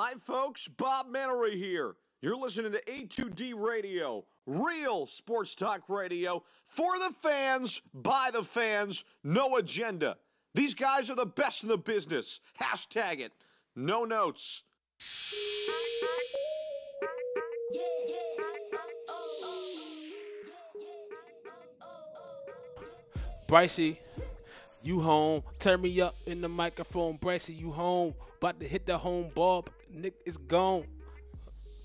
Hi, folks. Bob Mannery here. You're listening to A2D Radio, real sports talk radio for the fans, by the fans, no agenda. These guys are the best in the business. Hashtag it. No notes. Brycey, you home. Turn me up in the microphone. Brycey, you home. About to hit the home ball. Nick is gone.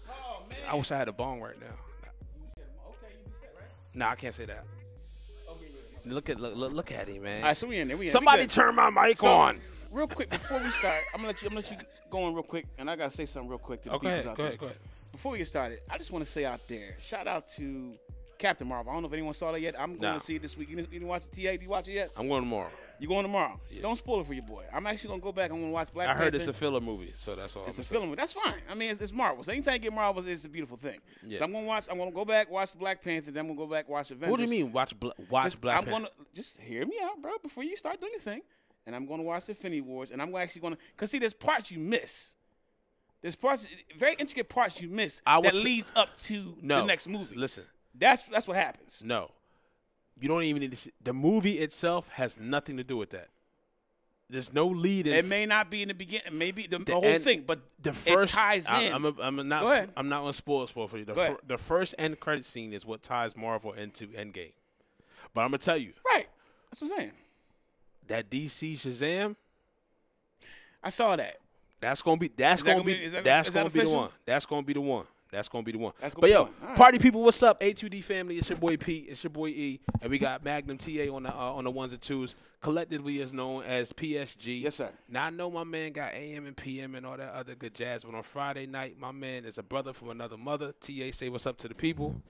Oh, man. I wish I had a bong right now. Okay, you be set, right? Nah, I can't say that. Okay, Look at him, man. All right, so we in there. Somebody turn my mic on. Real quick, before we start, I'm gonna let you go in real quick, and I gotta say something real quick to the people out there. Go ahead. Before we get started, I just want to say out there, shout out to Captain Marvel. I don't know if anyone saw that yet. I'm going to see it this week. You didn't watch the TA? Did you watch it yet? I'm going tomorrow. You going tomorrow? Yeah. Don't spoil it for your boy. I'm actually going to go back and I'm going to watch Black Panther. I heard it's a filler movie, so that's all. It's a filler movie. That's fine. I mean, it's Marvel. So anytime you get Marvel, it's a beautiful thing. Yeah. So I'm going to go back, watch Black Panther, then I'm going to go back, watch Avengers. What do you mean, watch Black Panther? I'm going to, just hear me out, bro, before you start doing your thing. And I'm going to watch the Infinity Wars, and I'm actually going to, because see, there's parts you miss. There's parts, very intricate parts you miss that leads up to the next movie. Listen. That's what happens. No. You don't even need to see. The movie itself has nothing to do with that. There's no lead in. It may not be in the beginning, maybe the whole thing, but the first, it ties in. I'm not going to spoil for you. The first end credit scene is what ties Marvel into Endgame. But I'm going to tell you. Right. That's what I'm saying. That DC Shazam. I saw that. That's going to be the one. That's going to be the one. But yo, right. Party people, what's up? A2D family, it's your boy Pete, it's your boy E, and we got Magnum TA on the ones and twos, collectively is known as PSG. Yes, sir. Now I know my man got AM and PM and all that other good jazz, but on Friday night, my man is a brother from another mother. TA, say what's up to the people.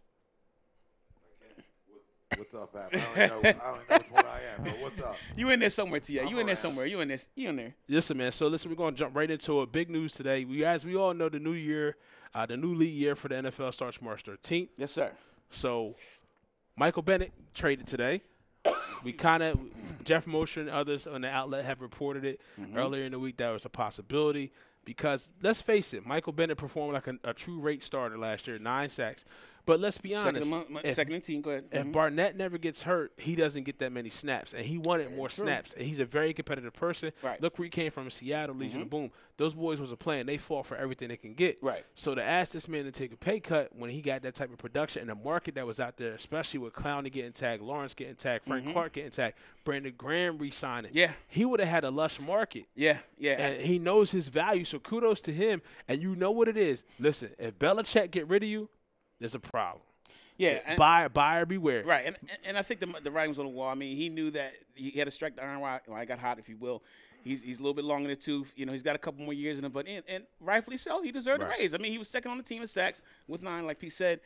What's up, Pat? I don't know which one I am, but what's up? You in there somewhere, Tia. You in there somewhere. You in there. Listen, man. So listen, we're gonna jump right into it. Big news today. As we all know, the new year, the new league year for the NFL starts March 13th. Yes, sir. So Michael Bennett traded today. Jeff Mosher and others on the outlet have reported it earlier in the week that was a possibility because let's face it, Michael Bennett performed like a true rate starter last year, 9 sacks. But let's be honest. Second and team, go ahead. If Barnett never gets hurt, he doesn't get that many snaps. And he wanted more snaps. And he's a very competitive person. Right. Look where he came from, Seattle, Legion of Boom. Those boys wasn't playing. They fought for everything they can get. Right. So to ask this man to take a pay cut when he got that type of production and the market that was out there, especially with Clowney getting tagged, Lawrence getting tagged, Frank Clark getting tagged, Brandon Graham re-signing. Yeah. He would have had a lush market. Yeah. And he knows his value. So kudos to him. And you know what it is. Listen, if Belichick get rid of you, there's a problem. Yeah, buyer beware. Right, and I think the writing was on the wall. I mean, he knew that he had to strike the iron while I got hot, if you will. He's a little bit long in the tooth. You know, he's got a couple more years in him, but and rightfully so, he deserved a raise. I mean, he was second on the team in sacks with 9, like Pete said,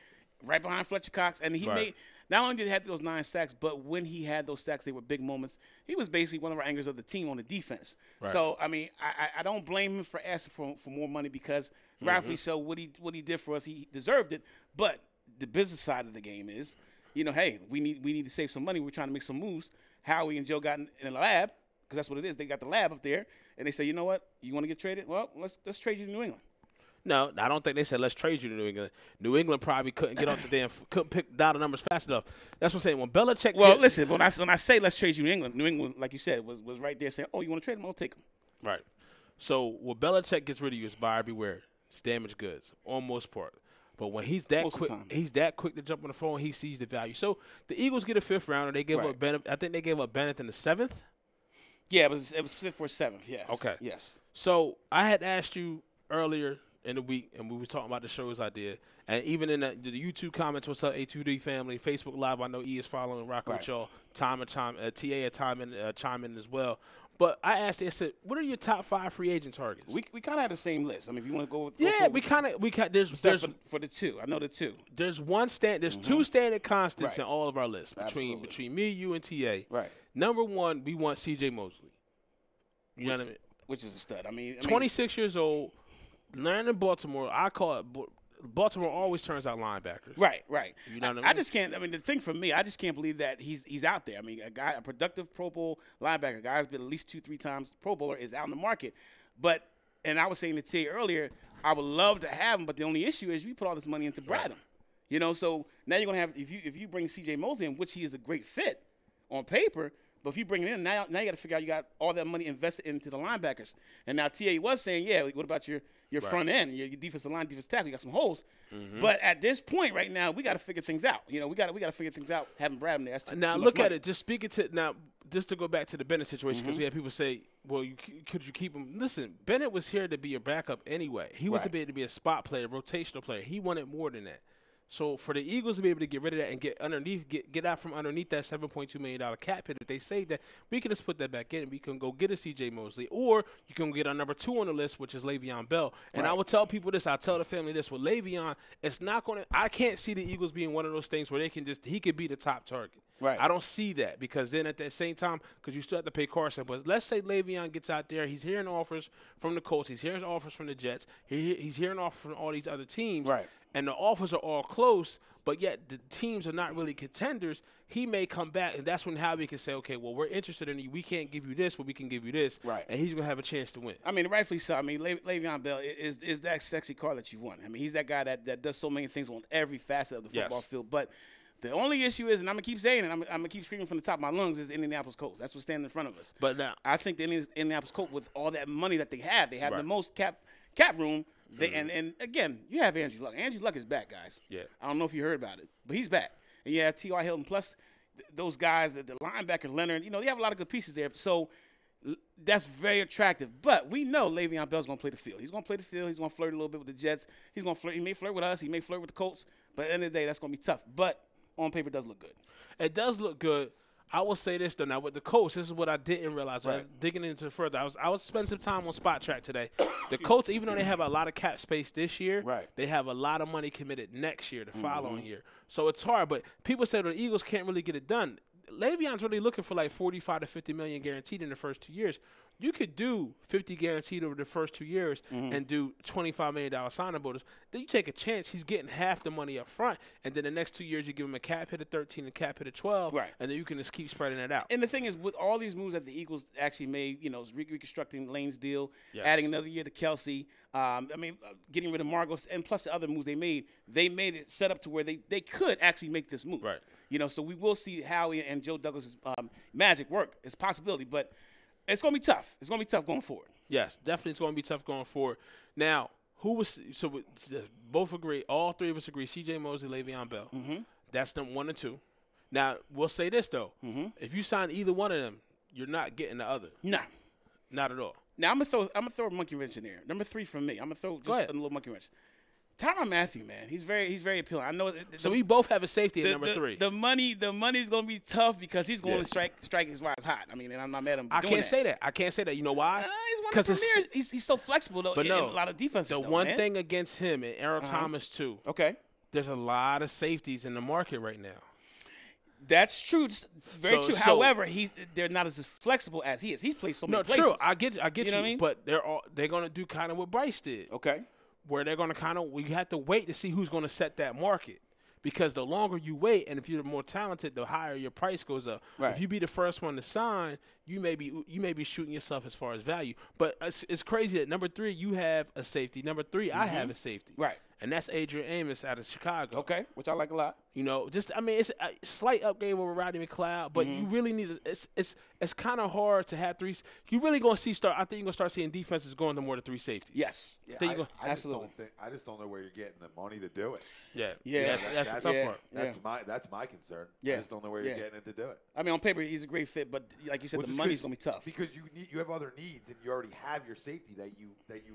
right behind Fletcher Cox, and he made. Not only did he have those 9 sacks, but when he had those sacks, they were big moments. He was basically one of our anchors of the team on the defense. Right. So I mean, I don't blame him for asking for more money because rightfully so, what he did for us, he deserved it, but. The business side of the game is, you know, hey, we need to save some money. We're trying to make some moves. Howie and Joe got in the lab because that's what it is. They got the lab up there, and they say, you know what, you want to get traded? Well, let's trade you to New England. No, I don't think they said let's trade you to New England. New England probably couldn't get off the damn, couldn't pick down the numbers fast enough. That's what I'm saying. When Belichick, listen, when I say let's trade you to New England, like you said, was right there saying, oh, you want to trade him? I'll take him. Right. So when Belichick gets rid of you, it's buyer beware. It's damaged goods on most part. But when he's that quick to jump on the phone, he sees the value. So the Eagles get a 5th rounder. They gave up Bennett. I think they gave up Bennett in the 7th. Yeah, it was 5th or 7th. Yes. Okay. Yes. So I had asked you earlier in the week, and we were talking about the shows I did, and even in the YouTube comments, what's up, A2D family, Facebook Live. I know E is following, rocking with y'all. TA had chime in as well. But I asked, I said, what are your top 5 free agent targets? We kind of had the same list. I mean, if you want to go with there's for the 2. I know the 2. There's 2 standard constants in all of our lists between me, you, and TA. Right. Number 1, we want CJ Mosley. You know what I mean? Which is a stud. I mean, 26 years old, learning in Baltimore. I call it Baltimore always turns out linebackers. Right. You know what I mean? I just can't. I mean, the thing for me, I just can't believe that he's out there. I mean, a productive Pro Bowl linebacker, a guy who's been at least 2-3 times Pro Bowler, is out in the market. But And I was saying to T earlier, I would love to have him, but the only issue is you put all this money into Bradham. You know, so now you're gonna have if you bring C.J. Mosley in, which he is a great fit on paper, but if you bring it in now you got to figure out you got all that money invested into the linebackers. And now T.A. was saying, yeah, what about your front end, your defensive line, defensive tackle? You got some holes, but at this point right now, we got to figure things out. You know, we got to figure things out. Having Bradham there. Now look at it. Just speaking to now, just to go back to the Bennett situation, because we had people say, well, could you keep him? Listen, Bennett was here to be a backup anyway. He was to be able to be a spot player, rotational player. He wanted more than that. So for the Eagles to be able to get rid of that and get out from underneath that $7.2 million cap hit, if they say that, we can just put that back in and we can go get a C.J. Mosley, or you can get our number 2 on the list, which is Le'Veon Bell. And I will tell people this, I'll tell the family this, with Le'Veon, it's not going to – I can't see the Eagles being one of those things where he could be the top target. Right. I don't see that, because then at the same time, because you still have to pay Carson. But let's say Le'Veon gets out there. He's hearing offers from the Colts. He's hearing offers from the Jets. He's hearing offers from all these other teams. Right. And the offers are all close, but yet the teams are not really contenders. He may come back, and that's when Howie can say, okay, well, we're interested in you. We can't give you this, but we can give you this. Right. And he's going to have a chance to win. I mean, rightfully so. I mean, Le'Veon Bell is that sexy car that you want. I mean, he's that guy that does so many things on every facet of the football field. But the only issue is, and I'm going to keep saying it, I'm going to keep screaming from the top of my lungs, is Indianapolis Colts. That's what's standing in front of us. But now, I think the Indianapolis Colts, with all that money that they have the most cap room. And again, you have Andrew Luck. Andrew Luck is back, guys. Yeah. I don't know if you heard about it, but he's back. And you have T.Y. Hilton, plus those guys, the linebacker Leonard, you know, they have a lot of good pieces there. So that's very attractive. But we know Le'Veon Bell's going to play the field. He's going to play the field. He's going to flirt a little bit with the Jets. He's going to flirt. He may flirt with us. He may flirt with the Colts. But at the end of the day, that's going to be tough. But on paper, it does look good. It does look good. I will say this, though. Now, with the Colts, this is what I didn't realize. Right. Digging into it further, I was spending some time on Spot Track today. The Colts, even though they have a lot of cap space this year, they have a lot of money committed next year, the following year. So it's hard. But people say the Eagles can't really get it done. Le'Veon's really looking for like $45 to $50 million guaranteed in the first 2 years. You could do $50 guaranteed over the first 2 years and do $25 million signing bonus. Then you take a chance. He's getting half the money up front, and then the next 2 years you give him a cap hit of 13 and a cap hit of 12, and then you can just keep spreading it out. And the thing is, with all these moves that the Eagles actually made, you know, reconstructing Lane's deal, adding another year to Kelsey, getting rid of Margos, and plus the other moves they made it set up to where they could actually make this move. Right. You know, so we will see Howie and Joe Douglas' magic work. It's a possibility, but it's going to be tough. It's going to be tough going forward. Yes, definitely it's going to be tough going forward. Now, both agree, all three of us agree, C.J. Mosley, Le'Veon Bell. That's number 1 and 2. Now, we'll say this, though. If you sign either one of them, you're not getting the other. Nah. Not at all. Now, I'm gonna throw a monkey wrench in there. Number 3 from me. I'm going to throw just a little monkey wrench. Tyrann Mathieu, man, he's very appealing. I know. So we both have a safety at number 3. The money's gonna be tough because he's going to strike his wise hot. I mean, and I'm not mad at him. I can't say that. You know why? He's one of the premiers. He's so flexible though. But in a lot of defenses. The one thing against him and Earl Thomas too. Okay. There's a lot of safeties in the market right now. That's true. Very true. However, they're not as flexible as he is. He's played so many places. True. I get you. You know what I mean? But they're gonna do kind of what Bryce did. Okay. Where they're going to we have to wait to see who's going to set that market. Because the longer you wait, and if you're more talented, the higher your price goes up. Right. If you be the first one to sign, you may be shooting yourself as far as value. But it's crazy that number 3, you have a safety. Number 3, I have a safety. Right. And that's Adrian Amos out of Chicago. Okay, which I like a lot. You know, it's a slight upgrade over Rodney McLeod, but you really need it's kind of hard to have 3. You really going to see I think you're going to start seeing defenses going to more than 3 safeties. Yes. Yeah, absolutely. I just don't know where you're getting the money to do it. Yeah. That's the tough part. That's my concern. Yeah. I just don't know where you're getting it to do it. I mean, on paper he's a great fit, but like you said, the money's going to be tough. Because you have other needs, and you already have your safety that you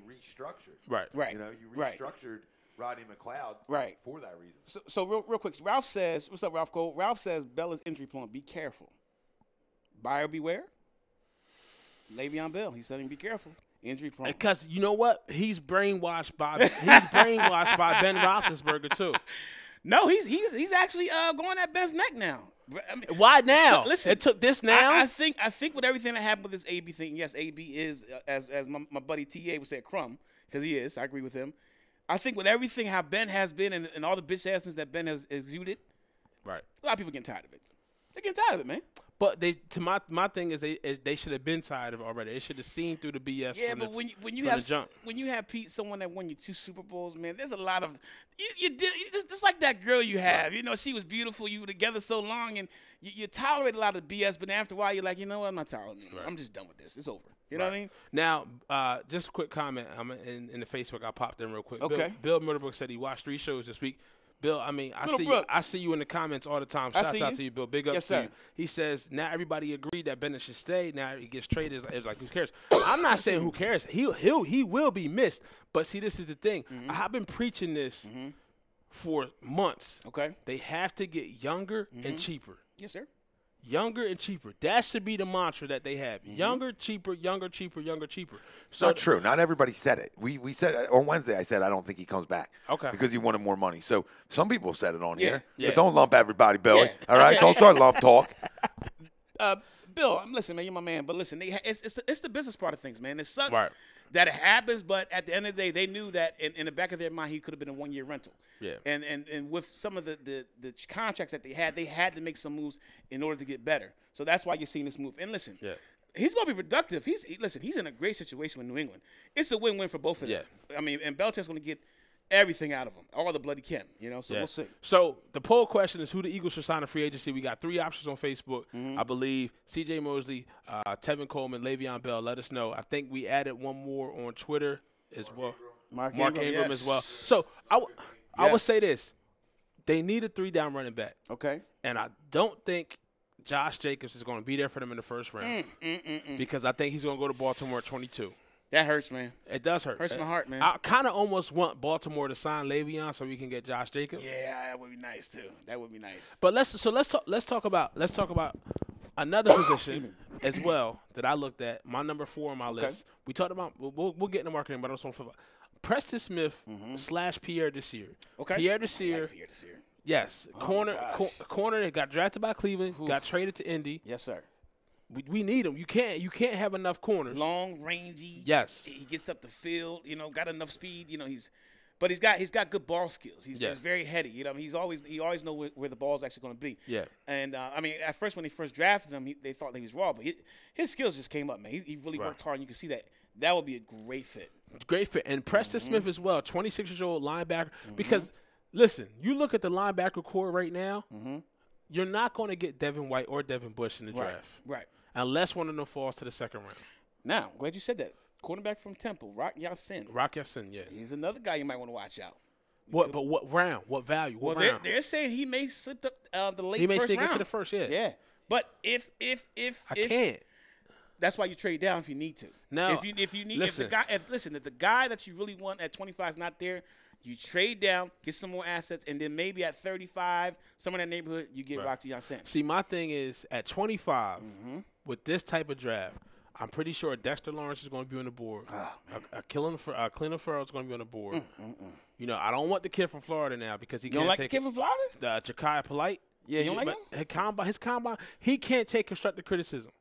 restructured. Right. You know, you restructured Rodney McLeod for that reason. So real quick, Ralph says, what's up, Ralph Cole? Ralph says Bell is injury prone. Be careful. Buyer beware. Le'Veon Bell, he's saying be careful. Injury prone. Because you know what? He's brainwashed by Ben Roethlisberger too. No, he's actually going at Ben's neck now. I mean, why now? So, listen, it took this now. I think with everything that happened with this AB thing, yes, AB is as my buddy TA would say a crumb, because he is. I agree with him. I think with everything how Ben has been and all the bitch assness that Ben has exuded, right? A lot of people getting tired of it. They're getting tired of it, man. But my thing is they should have been tired of it already. They should have seen through the BS. Yeah, from but the, when you have Pete, someone that won you 2 Super Bowls, man, there's a lot of you just like that girl you have. Right. You know, she was beautiful. You were together so long, and you tolerate a lot of BS. But after a while, you're like, you know what? I'm not tolerating it. Right. I'm just done with this. It's over. You know what I mean? Now, just a quick comment. I'm in the Facebook. I popped in real quick. Okay. Bill Middlebrook said he watched 3 shows this week. Bill, I mean, Middlebrook. I see you in the comments all the time. Shouts out to you, Bill. Big up Yes, to sir. you. He says, now everybody agreed that Bennett should stay. Now he gets traded. It's like, who cares? I'm not saying who cares. He will be missed. But see, this is the thing. I've been preaching this for months. Okay. They have to get younger and cheaper. Yes, sir. Younger and cheaper. That should be the mantra that they have. Younger, cheaper, younger, cheaper, younger, cheaper. It's not true. Not everybody said it. We said on Wednesday. I said I don't think he comes back. Okay. Because he wanted more money. So some people said it on here. Yeah. But don't lump everybody, Billy. Yeah. All right. Don't start lump talk. Bill, listen, man, you're my man, but listen, it's the business part of things, man. It sucks Right. that it happens, but at the end of the day, they knew that in the back of their mind, he could have been a 1-year rental. Yeah. And with some of the contracts that they had to make some moves in order to get better. So that's why you're seeing this move. And listen, he's going to be productive. He's in a great situation with New England. It's a win-win for both of them. I mean, and Belichick's going to get everything out of him, all the blood he can, you know, so we'll see. So the poll question is who the Eagles should sign in free agency. We got 3 options on Facebook, I believe. C.J. Mosley, Tevin Coleman, Le'Veon Bell. Let us know. I think we added one more on Twitter as well. Mark Ingram yes. as well. So I would say this. They need a 3-down running back. Okay. And I don't think Josh Jacobs is going to be there for them in the first round because I think he's going to go to Baltimore at 22. That hurts, man. It does hurt. Hurts my heart, man. I kind of almost want Baltimore to sign Le'Veon so we can get Josh Jacobs. Yeah, that would be nice too. That would be nice. But let's talk about another position as well that I looked at. My number 4 on my list. We talked about we'll get into marketing, but I just want to Preston Smith / Pierre Desir. Okay. Pierre Desir. Yes, corner that got drafted by Cleveland, got traded to Indy. Yes, sir. We need him. You can't have enough corners. Long, rangy. Yes. He gets up the field. You know, got enough speed. You know, he's got good ball skills. He's very heady. You know, he always know where the ball's actually going to be. Yeah. And I mean, at first when they first drafted him, they thought he was raw, but his skills just came up, man. He really worked hard. And you can see that would be a great fit. Great fit. And Preston Smith as well, 26-year-old linebacker. Because listen, you look at the linebacker core right now. You're not going to get Devin White or Devin Bush in the draft. Right. Unless one of them falls to the second round. Now, glad you said that. Cornerback from Temple, Rock Ya-Sin. Yeah. He's another guy you might want to watch out. But what round? What value? What round? They're saying he may slip up the late first round. He may sneak into the first, Yeah. But if I can't. That's why you trade down if you need to. No. If you need listen. if the guy that you really want at 25 is not there, you trade down, get some more assets, and then maybe at 35, somewhere in that neighborhood, you get Rock Ya-Sin. See, my thing is at 25, with this type of draft, I'm pretty sure Dexter Lawrence is going to be on the board. Cleveland Farrell is going to be on the board. You know, I don't want the kid from Florida now because he You don't can't like take the kid from Florida? Ja'Kai Polite. Yeah, you don't like him? His combine, he can't take constructive criticism.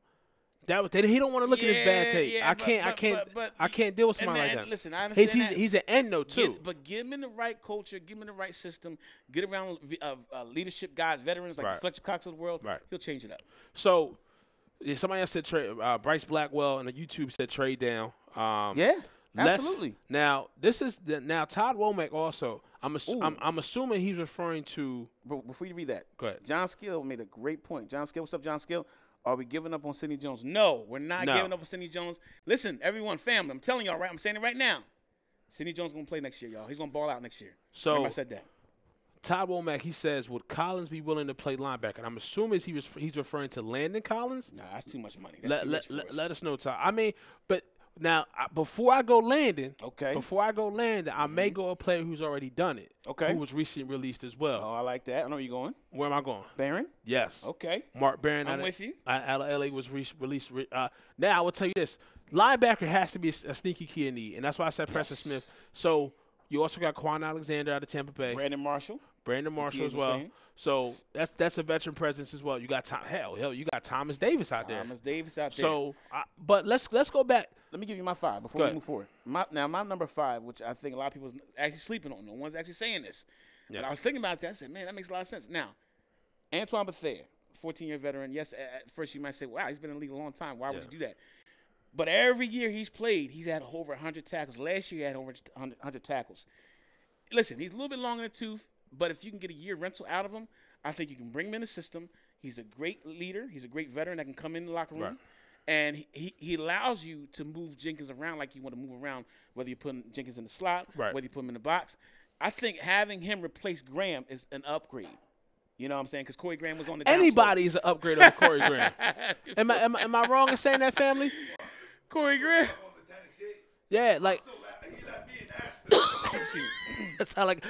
He don't want to look at his bad tape. I can't deal with somebody like that. Listen, I understand that. He's an end though too. But get him in the right culture, give him in the right system, get around leadership guys, veterans like the Fletcher Cox of the world. He'll change it up. So somebody else said trade. Bryce Blackwell on the YouTube said trade down. Absolutely. Now Todd Womack also. I'm assuming he's referring to. Before you read that, go ahead. John Skill made a great point. John Skill, what's up, John Skill? Are we giving up on Sidney Jones? No, we're not giving up on Sidney Jones. Listen, everyone, family, I'm telling y'all, right? I'm saying it right now. Sidney Jones is going to play next year, y'all. He's going to ball out next year. So remember I said that. Todd Womack, he says, would Collins be willing to play linebacker? And I'm assuming he's referring to Landon Collins. Nah, that's too much money. Let us know, Todd. I mean, but now before I go Landon, I may go a player who's already done it. Okay. Who was recently released as well. Oh, I like that. I know where you're going. Where am I going? Barron? Yes. Okay. Mark Barron. I'm with you. LA was released. Now I will tell you this: linebacker has to be a sneaky key in need, and that's why I said Preston Smith. So you also got Quan Alexander out of Tampa Bay. Brandon Marshall as well. So that's a veteran presence as well. You got you got Thomas Davis out there. So, but let's go back. Let me give you my 5 before we move forward. My number 5, which I think a lot of people is actually sleeping on. No one's actually saying this. Yeah. But I was thinking about it. I said, man, that makes a lot of sense. Now, Antoine Bethea, 14-year veteran. Yes, at first you might say, wow, he's been in the league a long time. Why would you do that? But every year he's played, he's had over 100 tackles. Last year he had over 100 tackles. Listen, he's a little bit long in the tooth, but if you can get a year rental out of him, I think you can bring him in the system. He's a great leader. He's a great veteran that can come in the locker room. Right. And he allows you to move Jenkins around like you want to move around, whether you put Jenkins in the slot, Right. whether you put him in the box. I think having him replace Graham is an upgrade. You know what I'm saying? Because Corey Graham was on the downslope. Anybody's an upgrade over Corey Graham. Am I wrong in saying that, family? Corey Graham. Yeah, like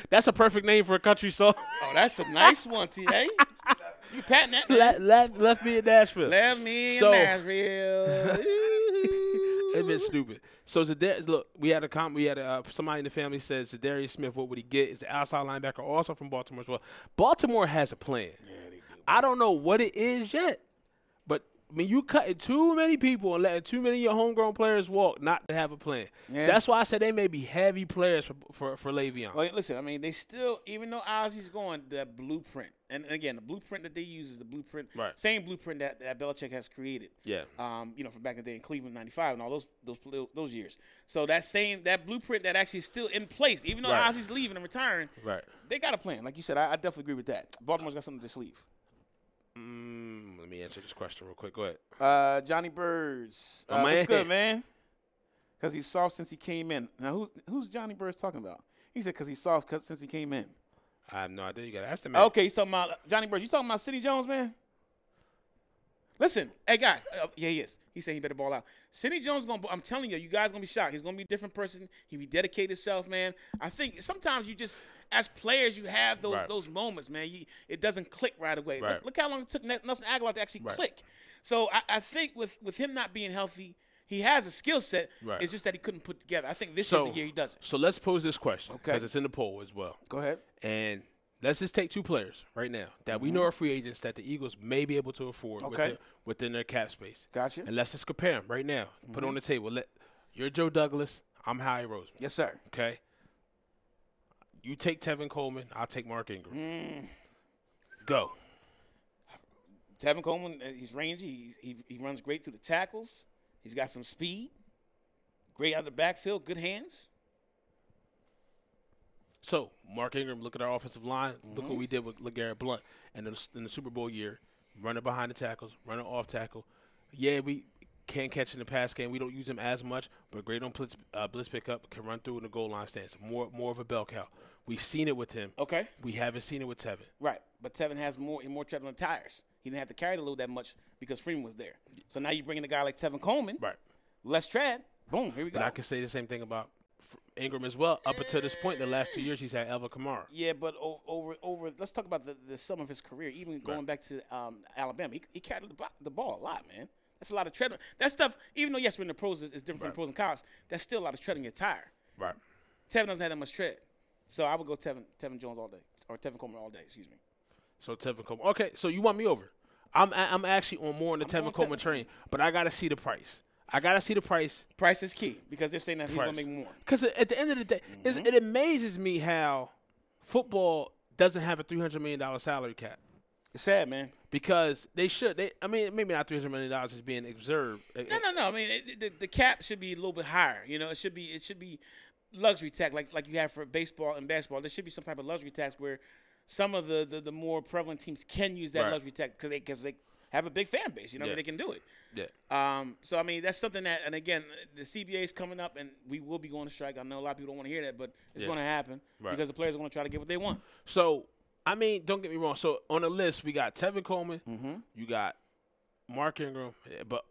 that's a perfect name for a country song. Oh, that's a nice one, T.A. You patting that. Left me in Nashville. Left me in Nashville. It's been stupid. So look, we had somebody in the family says Zadarius Smith. What would he get? Is the outside linebacker also from Baltimore as well? Baltimore has a plan. Yeah, they do. I don't know what it is yet, but I mean, you cutting too many people and letting too many of your homegrown players walk not to have a plan. Yeah. So that's why I said they may be heavy players for Le'Veon. Well, listen, I mean, they still, even though Ozzy's going, that blueprint, and again, the blueprint that they use is the blueprint, same blueprint that Belichick has created. Yeah. From back in the day in Cleveland '95 and all those years. So that blueprint that actually is still in place, even though Ozzy's leaving and retiring. Right. They got a plan, like you said. I definitely agree with that. Baltimore's got something to sleeve. Let me answer this question real quick. Go ahead. Johnny Birds. What's good, man? Because he's soft since he came in. Now, who's Johnny Birds talking about? He said because he's soft since he came in. I have no idea. You got to ask the man. Okay, he's talking about Johnny Birds. You talking about Sidney Jones, man? Listen, hey, guys. Yeah, he is. He said he better ball out. Sidney Jones, I'm telling you, you guys going to be shocked. He's going to be a different person. He'll be dedicated himself, man. I think sometimes you just – as players, you have those moments, man. It doesn't click right away. Right. Look how long it took Nelson Aguilar to actually click. So I think with him not being healthy, he has a skill set. Right. It's just that he couldn't put together. I think this is the year he does it. So let's pose this question because it's in the poll as well. Go ahead. And let's just take two players right now that we know are free agents that the Eagles may be able to afford within their cap space. Gotcha. And let's just compare them right now. Put it on the table. You're Joe Douglas. I'm Howie Roseman. Yes, sir. Okay. You take Tevin Coleman, I'll take Mark Ingram. Go. Tevin Coleman, he's rangy. He runs great through the tackles. He's got some speed. Great out of the backfield, good hands. So, Mark Ingram, look at our offensive line. Look what we did with LeGarrette Blount in the Super Bowl year. Running behind the tackles, running off tackle. Yeah, we can't catch in the pass game. We don't use him as much, but great on blitz pickup, can run through in the goal line stance. More of a bell cow. We've seen it with him. Okay. We haven't seen it with Tevin. Right, but Tevin has more tread on the tires. He didn't have to carry the load that much because Freeman was there. So now you bring in a guy like Tevin Coleman. Right. Less tread. Boom, here we go. But I can say the same thing about Ingram as well. Up until this point, the last 2 years, he's had Alvin Kamara. Yeah, but over let's talk about the sum of his career. Even going back to Alabama, he carried the ball a lot, man. That's a lot of tread. That stuff, even though, yes, we're in the pros, it's different from the pros and college, that's still a lot of tread on your tire. Right. Tevin doesn't have that much tread. So I would go Tevin Jones all day, or Tevin Coleman all day, excuse me. So Tevin Coleman. Okay, so you want me over. I'm actually on the Tevin Coleman train, but I got to see the price. Price is key because they're saying that he's going to make more. Because at the end of the day, it amazes me how football doesn't have a $300 million salary cap. It's sad, man. Because they should. I mean, maybe not $300 million is being observed. No. I mean, the cap should be a little bit higher. You know, it should be luxury tax like you have for baseball and basketball. There should be some type of luxury tax where some of the more prevalent teams can use that luxury tax because they have a big fan base. You know, they can do it. Yeah. So I mean, that's something that, and again, the CBA is coming up, and we will be going to strike. I know a lot of people don't want to hear that, but it's going to happen because the players are going to try to get what they want. So, I mean, don't get me wrong. So on the list, we got Tevin Coleman, you got Mark Ingram, but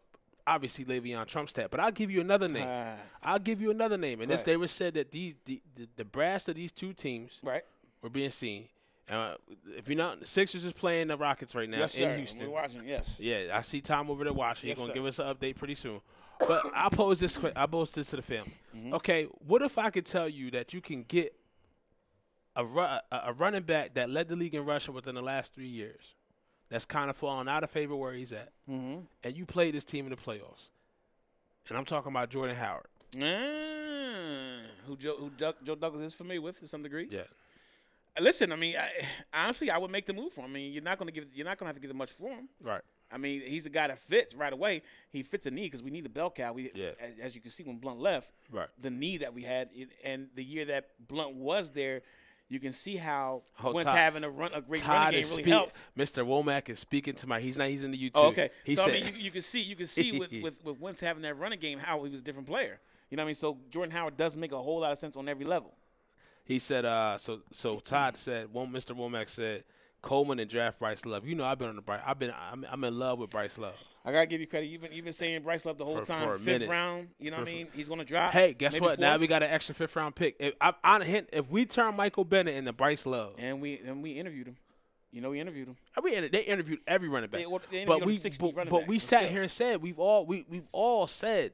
obviously Le'Veon Trump's that. But I'll give you another name. And they were said that the brass of these two teams were being seen. If you're not, the Sixers is playing the Rockets right now in Houston. We're watching, yes. Yeah, I see Tom over there watching. He's going to give us an update pretty soon. But I'll pose this to the family. Okay, what if I could tell you that you can get a running back that led the league in rushing within the last 3 years that's kind of falling out of favor where he's at, and you play this team in the playoffs? And I'm talking about Jordan Howard. Who Joe Douglas is familiar with to some degree. Yeah. Listen, I mean, honestly, I would make the move for him. I mean, you're not gonna have to give much for him. Right. I mean, he's a guy that fits right away. He fits a need because we need a bell cow. As you can see when Blunt left, right, the need that we had, and the year that Blunt was there, you can see how Wentz having a great running game really helps. Mr. Womack is speaking to he's in the YouTube. Oh, okay. He so said, I mean, you can see with Wentz having that running game how he was a different player. You know what I mean? So Jordan Howard does make a whole lot of sense on every level. He said, so Todd said, Mr. Womack said, Coleman and draft Bryce Love. You know, I'm in love with Bryce Love. I gotta give you credit. You've been saying Bryce Love the whole time. For a fifth minute. round. You know what I mean? He's gonna drop. Hey, guess maybe what? Fourth. Now we got an extra 5th round pick. If we turn Michael Bennett into Bryce Love, and we interviewed him. You know, we interviewed him. They interviewed every running back. But we sat here and said we've all said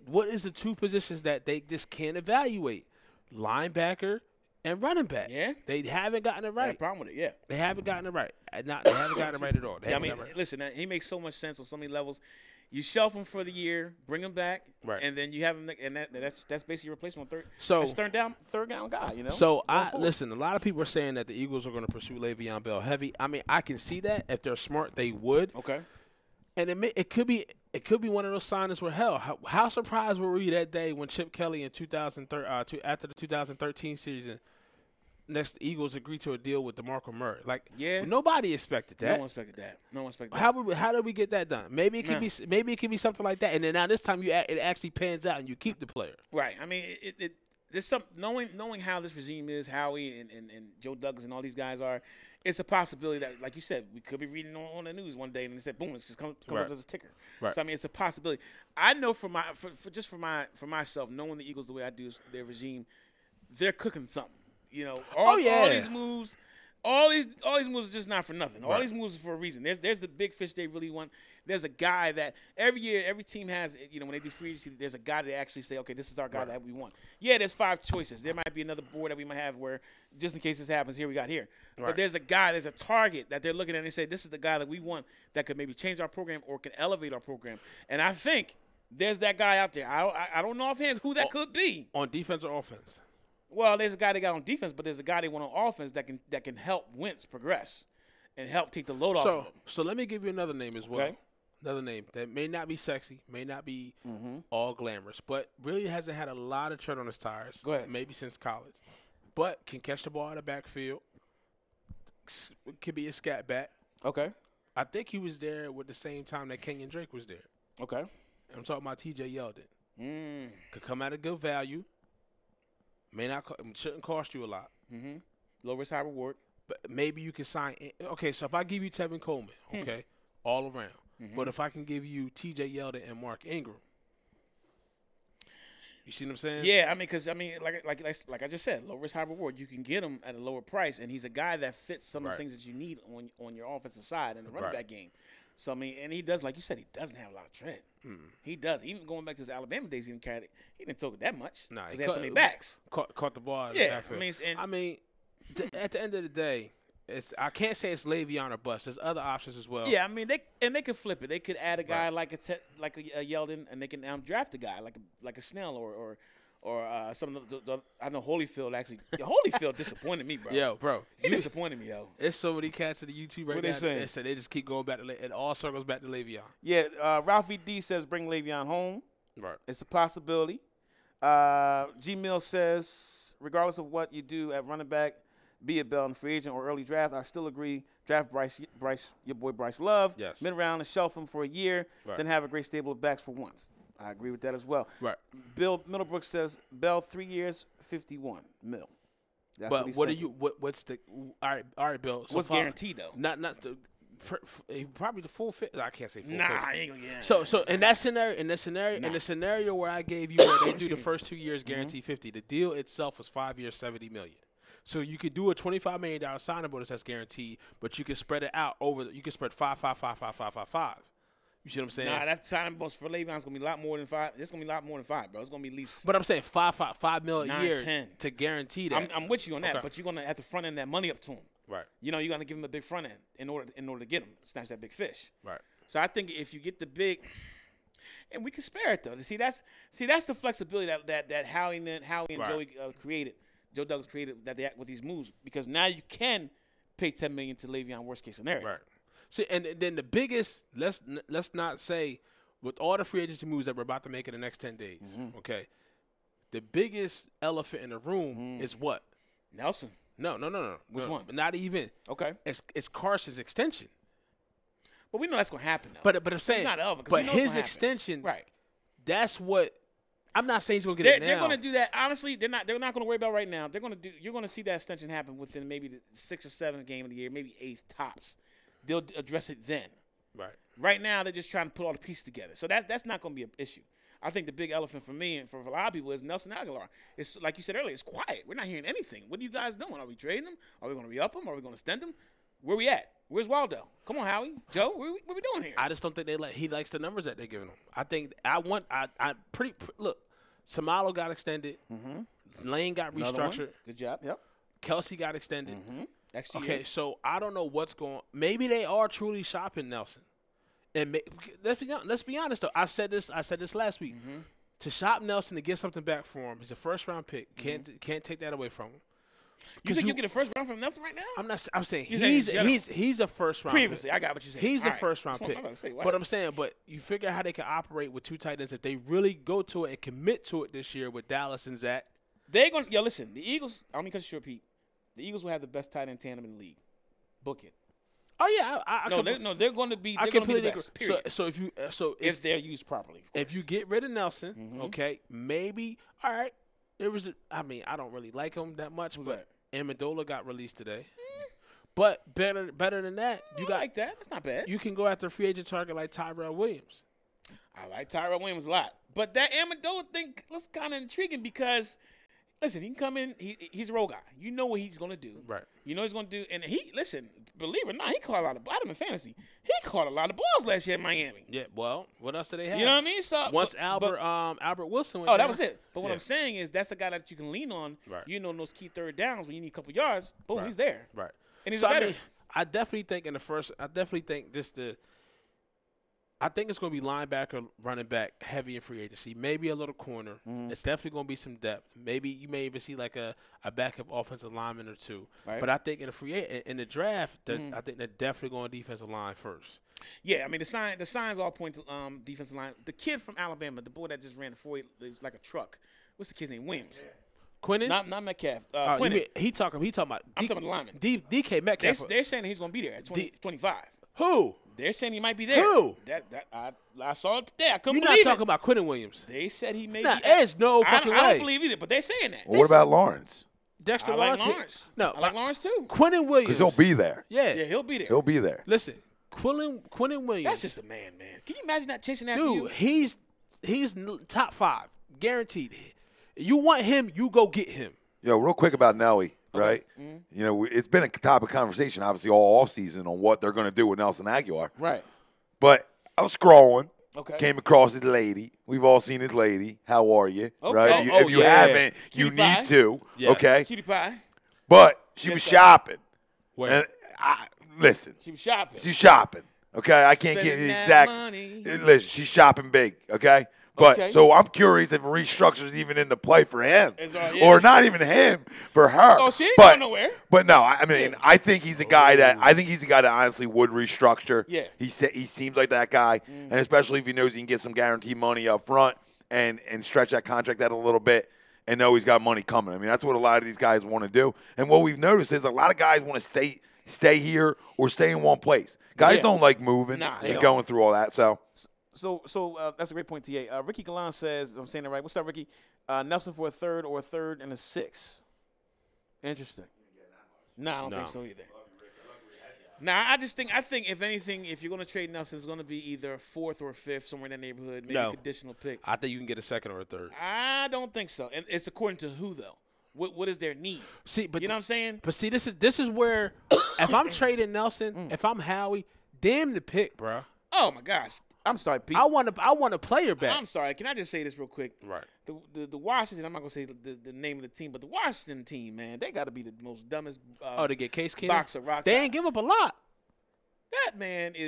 what is the two positions that they just can't evaluate? Linebacker and running back. Yeah. They haven't gotten it right. I have a problem with it, yeah. They haven't gotten it right. They haven't gotten it right at all. Listen, he makes so much sense on so many levels. You shelf him for the year, bring him back, right, and then you have him, and that's basically your replacement third. So it's third down guy, you know. So listen. A lot of people are saying that the Eagles are going to pursue Le'Veon Bell heavy. I mean, I can see that if they're smart, they would. Okay. And it could be one of those signings where how surprised were we that day when Chip Kelly in 2013 after the 2013 season. Next, the Eagles agreed to a deal with DeMarco Murray. Nobody expected that. No one expected that. How did we get that done? Maybe it could be something like that. And then now this time it actually pans out and you keep the player. Right. I mean, there's some knowing how this regime is, Howie and Joe Douglas and all these guys are. It's a possibility that, like you said, we could be reading on the news one day and they said, boom, it's just comes up as a ticker. Right. So I mean, it's a possibility. I know for myself, knowing the Eagles the way I do, their regime, they're cooking something. You know, all these moves are just not for nothing. All these moves are for a reason. There's the big fish they really want. There's a guy that every year, every team has, you know, when they do free agency, there's a guy that actually say, okay, this is our guy that we want. Yeah, there's 5 choices. There might be another board that we might have where, just in case this happens, here we got here. Right. But there's a target that they're looking at and they say, this is the guy that we want that could maybe change our program or can elevate our program. And I think there's that guy out there. I don't know offhand who that could be. On defense or offense? Well, there's a guy they got on defense, but there's a guy they want on offense that can help Wentz progress and help take the load off of him. So let me give you another name as well. Okay. Another name that may not be sexy, may not be all glamorous, but really hasn't had a lot of tread on his tires. Go ahead. Maybe since college. But can catch the ball out of the backfield. Could be a scat back. Okay. I think he was there with the same time that Kenyon Drake was there. Okay. I'm talking about T.J. Yeldon. Could come at a good value. Shouldn't cost you a lot. Low risk, high reward. But maybe you can sign. Okay, so if I give you Tevin Coleman, okay, all around. But if I can give you T.J. Yeldon and Mark Ingram, you see what I'm saying? Yeah, I mean, because like I just said, low risk, high reward. You can get him at a lower price, and he's a guy that fits some of the things that you need on your offensive side in the running back game. So I mean, and he does, like you said, he doesn't have a lot of tread. He does. Even going back to his Alabama days, he didn't talk it that much. Nah, he had so many backs. Caught the ball. Yeah, I mean, at the end of the day. I can't say it's Le'Veon or bust. There's other options as well. Yeah, I mean they could flip it. They could add a guy like a Yeldon, and they can draft a guy like a Snell or some of the I know Holyfield actually. Holyfield disappointed me, bro. Yo, bro, he disappointed me, yo. There's so many cats in the YouTube right what now. They saying? They said they just keep going back to it all circles back to Le'Veon. Yeah, Ralphie D says bring Le'Veon home. Right, it's a possibility. G Mill says regardless of what you do at running back. Be it Bell in free agent or early draft, I still agree. Draft Bryce, your boy Bryce Love. Yes. Mid-round and shelf him for a year, then have a great stable of backs for once. I agree with that as well. Right. Bill Middlebrook says Bell 3 years, 51 mil. That's but what thinking. What's the all right, Bill? So what's guaranteed though? Not the probably the full fit. I can't say full. Nah, 50. I ain't gonna get So in that scenario, in the scenario where I gave you where they do the first 2 years guaranteed 50, the deal itself was 5 years, $70 million. So you could do a $25 million signing bonus that's guaranteed, but you can spread it out over. You can spread 5. You see what I'm saying? Nah, that signing bonus for Le'Veon's gonna be a lot more than 5. It's gonna be a lot more than 5, bro. It's gonna be at least. But I'm saying $5 million a year 10. to guarantee that. I'm with you on that, but you're gonna have to front end that money up to him. Right. You know, you're gonna give him a big front end in order to get him snatch that big fish. Right. So I think if you get the big. And we can spare it though. See, that's the flexibility that Howie and Joey created Joe Douglas created that they act with these moves because now you can pay $10 million to Le'Veon worst case scenario. Right. See, and then the biggest, let's not say with all the free agency moves that we're about to make in the next 10 days, okay, the biggest elephant in the room is what? Nelson. No. Which one? Not even. Okay. It's Carson's extension. But we know that's going to happen, though. But I'm saying, it's not over, but we know it's his gonna extension, happen. Right. That's what. I'm not saying he's going to get it now. They're going to do that. Honestly, they're not going to worry about right now. They're going to do. You're going to see that extension happen within maybe the 6th or 7th game of the year, maybe 8th tops. They'll address it then. Right. Right now, they're just trying to put all the pieces together. So that's not going to be an issue. I think the big elephant for me and for a lot of people is Nelson Aguilar. It's like you said earlier, it's quiet. We're not hearing anything. What are you guys doing? Are we trading him? Are we going to re-up him? Are we going to extend him? Where we at? Where's Waldo? Come on, Howie. Joe, what we doing here? I just don't think he likes the numbers that they're giving him. I think look, Samalo got extended. Lane got restructured. Good job. Yep. Kelsey got extended. Next year. Okay, so I don't know what's going on. Maybe they are truly shopping Nelson. And let's be honest, though. I said this last week. To shop Nelson to get something back for him, he's a first-round pick. Can't take that away from him. You think you get a first round from Nelson right now? I'm saying he's a first round. Previously, pick. I got what you said. He's a first round pick. Wow. But I'm saying, you figure out how they can operate with two tight ends if they really go to it and commit to it this year with Dallas and Zach. They're going. Yo, listen, the Eagles. I don't mean cut you short, Pete. The Eagles will have the best tight end tandem in the league. Book it. Oh yeah, they're going to be. I completely agree. So if they're used properly, if you get rid of Nelson, okay, maybe all right. I don't really like him that much, but Amendola got released today. But better than that, you got like that. That's not bad. You can go after a free agent target like Tyrell Williams. I like Tyrell Williams a lot, but that Amendola thing looks kind of intriguing because. Listen, he can come in. He's a role guy. You know what he's going to do. Right. You know what he's going to do. And believe it or not, he caught a lot of bottom in fantasy. He caught a lot of balls last year in Miami. Yeah, well, what else did they have? You know what I mean? So once Albert Wilson went that down. was it. But what I'm saying is that's a guy that you can lean on. Right. You know, those key third downs when you need a couple yards, boom, he's there. Right. And he's better. I definitely think I think it's going to be linebacker, running back, heavy in free agency. Maybe a little corner. It's definitely going to be some depth. Maybe you may even see like a backup offensive lineman or two. Right. But I think in the draft, I think they're definitely going defensive line first. Yeah, I mean the signs all point to defensive line. The kid from Alabama, the boy that just ran the 40, it's like a truck. What's the kid's name? Williams. Yeah. Quinnen? Not Metcalf. Quinnen. He talking about. I'm talking about the lineman. DK Metcalf. They're saying he's going to be there at 25. Who? They're saying he might be there. Who? I saw it today. I couldn't You're believe it. not talking about Quinnen Williams. They said he may be. There's no fucking way. I don't believe either, but they're saying that. Well, what about Lawrence? Dexter I Lawrence. like Lawrence. No, I like Lawrence too. Quinnen Williams. Because he'll be there. Yeah, he'll be there. He'll be there. Listen, Quinnen Williams. That's just a man. Can you imagine that chasing after you? Dude, he's top 5, guaranteed. You want him, you go get him. Yo, real quick about Nelly, right? Mm-hmm. You know, it's been a topic of conversation, obviously, all offseason on what they're going to do with Nelson Aguilar. Right. But I was scrolling. Okay. Came across his lady. We've all seen his lady. How are you? Okay. Right? If you haven't, you need to. Yes. Okay. Cutie pie. But she was shopping. Where? And listen. She was shopping. She's shopping. Okay. I can't give you the exact. Listen, she's shopping big. Okay. But so I'm curious if restructures even in the play for him, or not even him for her. Oh, she ain't going nowhere. But no, I mean, I think he's a guy that honestly would restructure. Yeah, he seems like that guy, and especially if he knows he can get some guaranteed money up front and stretch that contract out a little bit, and know he's got money coming. I mean, that's what a lot of these guys want to do. And what we've noticed is a lot of guys want to stay here or stay in one place. Guys don't like moving and going through all that. So that's a great point, T.A. Ricky Galan says, I'm saying it right. What's up, Ricky? Nelson for a third or a third and a 6. Interesting. No, I don't think so either. I think if anything, if you're going to trade Nelson, it's going to be either 4th or 5th, somewhere in that neighborhood, maybe a conditional pick. I think you can get a 2nd or a 3rd. I don't think so. And it's according to who, though? What is their need? See, but you know what I'm saying? But see, this is where if I'm trading Nelson, if I'm Howie, damn the pick, bro. Oh, my gosh. I'm sorry, Pete. I want a player back. I'm sorry. Can I just say this real quick? Right. The Washington, I'm not going to say the name of the team, but the Washington team, man, they got to be the most dumbest to get Case Keenum? Boxer rocks. They ain't give up a lot. That man he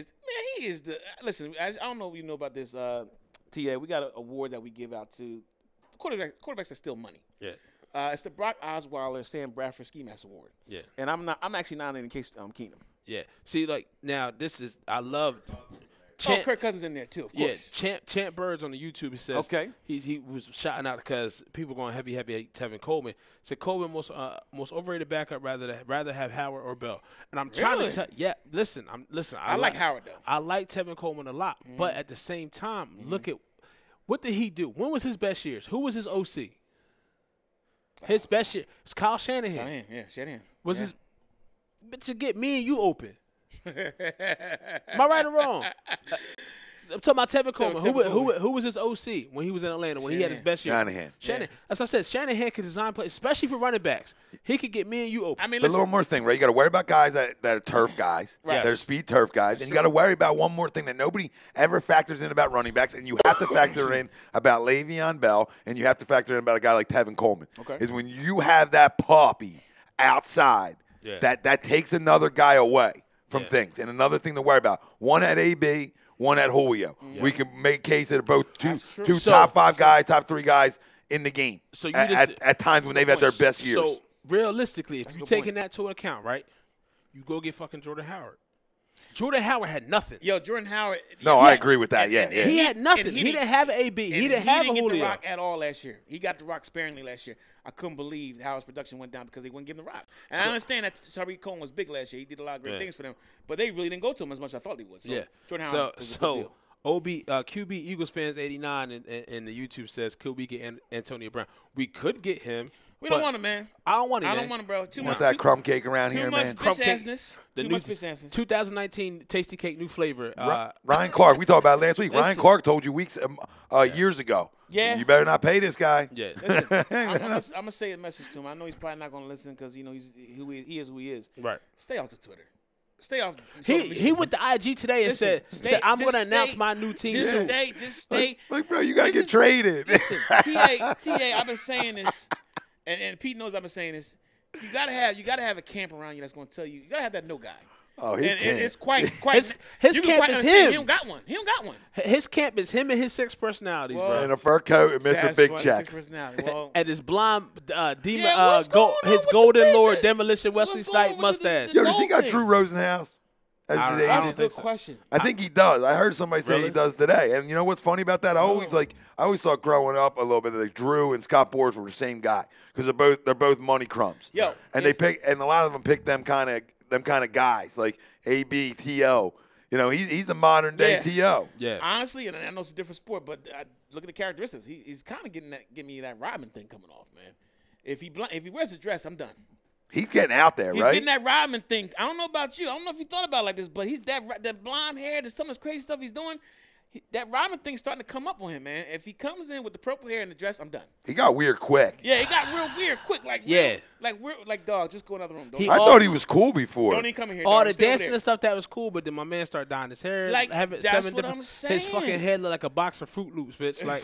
is the – listen, I don't know if you know about this, TA. We got an award that we give out to quarterbacks that steal money. Yeah. It's the Brock Osweiler Sam Bradford Ski Master Award. Yeah. And I'm actually nominating Case Keenum. Yeah. See, like, now, I love Kirk Cousins in there, too, of course. Yeah, Champ Birds on the YouTube, he says he was shouting out because people going heavy at Tevin Coleman. Said Coleman most overrated backup rather have Howard or Bell. And I'm trying to tell listen. I like Howard, though. I like Tevin Coleman a lot, but at the same time, look at what did he do? When was his best years? Who was his OC? His best year it was Kyle Shanahan. Shanahan. Was his to get me and you open. Am I right or wrong? I'm talking about Tevin Coleman. Who was his OC when he was in Atlanta when he had his best year? Shanahan. As I said, Shanahan could design plays, especially for running backs. He could get me and you open. I mean, a little more thing, right? You got to worry about guys that are turf guys, that are speed turf guys, and you got to worry about one more thing that nobody ever factors in about running backs, and you have to factor in about Le'Veon Bell, and you have to factor in about a guy like Tevin Coleman. Is when you have that puppy outside, that takes another guy away from things, and another thing to worry about. One at AB. One at Julio. We can make case that both two top 5 guys, top 3 guys in the game. So at times when they've had their best years. So realistically, if you're taking that to account, right, you go get fucking Jordan Howard. Jordan Howard had nothing. Yo, Jordan Howard. No, I agree with that. Yeah. He had nothing. He didn't have an AB. He didn't have a Julio. He didn't get the rock at all last year. He got the rock sparingly last year. I couldn't believe how his production went down because they wouldn't give him the rock. And I understand that Tariq Cohen was big last year. He did a lot of great things for them, but they really didn't go to him as much as I thought they would. So Jordan Howard was a good deal. QB Eagles fans 89 and the YouTube says could we get Antonio Brown? We could get him. We don't want him, man. I don't want him. I don't want him, bro. Too much. That crumb cake around here, man. Too much fish assness. 2019 Tasty Cake, new flavor. Ryan Clark, we talked about it last week. Ryan Clark told you years ago. Yeah. You better not pay this guy. Yeah. Listen, I'm gonna say a message to him. I know he's probably not gonna listen because he is who he is. Right. Stay off the Twitter. Stay off. He went to IG today and said I'm going to announce my new team. Just stay. Like, bro, you got to get traded. Listen, TA, I've been saying this, and Pete knows I've been saying this. You gotta have a camp around you that's going to tell you. You gotta have that no guy. Oh, his camp. It's quite. His camp is him. He don't got one. His camp is him and his 6 personalities, bro. And a fur coat and Mr. Big Checks. And his blonde demon, his golden lord demolition Wesley Snipes mustache. Yo, does he got Drew Rosenhaus? I don't think so. Question. I think he does. I heard somebody say he does today. And you know what's funny about that? I always thought growing up a little bit that Drew and Scott Boras were the same guy because they're both money crumbs. And a lot of them pick them kind of guys like AB, TO. You know, he's the modern day TO. Yeah. Honestly, and I know it's a different sport, but look at the characteristics. He's kind of getting me that Rodman thing coming off, man. If he wears a dress, I'm done. He's getting out there, he's right? He's getting that Rodman thing. I don't know about you. I don't know if you thought about it like this, but he's that blonde hair, there's some of this crazy stuff he's doing. That Rodman thing's starting to come up on him, man. If he comes in with the purple hair and the dress, I'm done. He got weird quick. Yeah, he got real weird quick. Like dog, just go in another room. I thought he was cool before. Don't even come in here. All the dancing and stuff, that was cool, but then my man started dyeing his hair. Like, that's what I'm saying. His fucking head looked like a box of Fruit Loops, bitch. Like,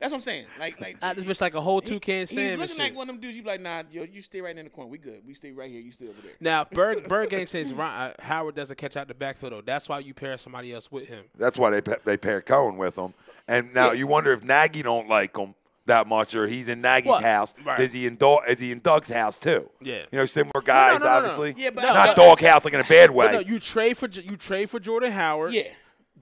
that's what I'm saying. Like this bitch like a whole toucan He's sandwich. looking like one of them dudes. You be like, nah, yo, you stay right in the corner. We good. We stay right here. You stay over there. Now, Bird Gang says Howard doesn't catch out the backfield though. That's why you pair somebody else with him. That's why they pair Cohen with him. And now you wonder if Nagy don't like him that much, or he's in Nagy's house. Right. Is he in Doug's house too? Yeah. You know, similar guys, obviously. Yeah, but not dog house like in a bad way. No, you trade for Jordan Howard. Yeah.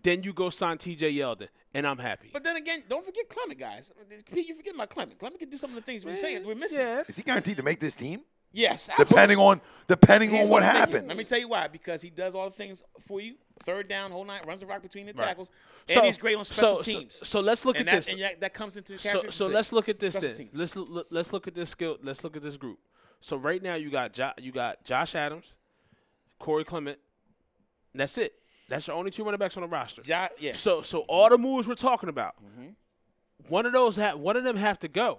Then you go sign T.J. Yeldon, and I'm happy. But then again, don't forget Clement, guys. Pete, you forget about Clement. Clement can do some of the things we're saying we're missing. Yeah. Is he guaranteed to make this team? Yes. Depending on what happens. Let me tell you why. Because he does all the things for you. Third down, whole night, runs the rock between the tackles, and he's great on special teams. So let's look at this. And that comes into so let's look at this then. Let's look at this skill. Let's look at this group. So right now you got Josh Adams, Corey Clement. And that's it. That's your only 2 running backs on the roster. Yeah. So all the moves we're talking about, one of them have to go.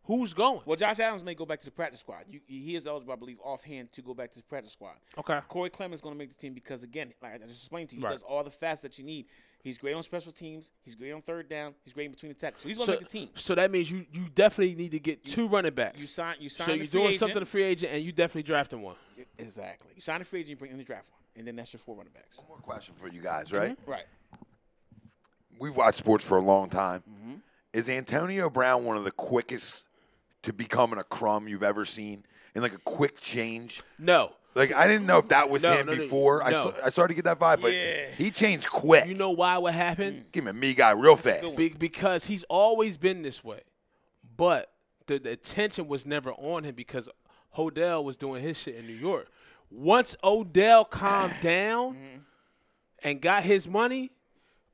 Who's going? Well, Josh Adams may go back to the practice squad. He is eligible, I believe, offhand to go back to the practice squad. Okay. Corey Clement's going to make the team because, again, like I just explained to you, he does all the facets that you need. He's great on special teams. He's great on third down. He's great in between the tackles. So he's going to make the team. So that means you definitely need to get 2 running backs. You sign. So you're doing something to free agent, and you definitely drafting one. Exactly. You sign a free agent, you bring in the draft one, and then that's your 4 running backs. One more question for you guys, right? Right. We've watched sports for a long time. Is Antonio Brown one of the quickest to becoming a crumb you've ever seen in like a quick change? No. Like, I didn't know if that was him before. No. I started to get that vibe, but he changed quick. You know why? What happened? Give him a me guy real fast. Because he's always been this way. But the attention was never on him because Odell was doing his shit in New York. Once Odell calmed down and got his money,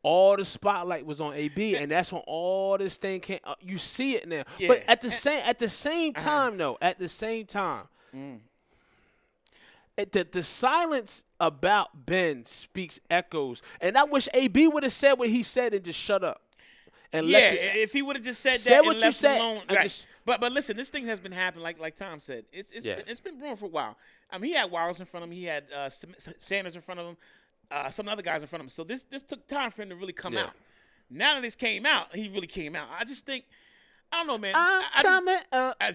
all the spotlight was on AB, and that's when all this thing came. You see it now. Yeah. But at the same time, the silence about Ben speaks echoes. And I wish AB would have said what he said and just shut up. And if he would have just said that and left it alone. Right. But listen, this thing has been happening, like Tom said. It's been brewing for a while. I mean, he had Wiles in front of him. He had Sanders in front of him. Some other guys in front of him. So this took time for him to really come out. Now that this came out, he really came out. I just think, I don't know, man. I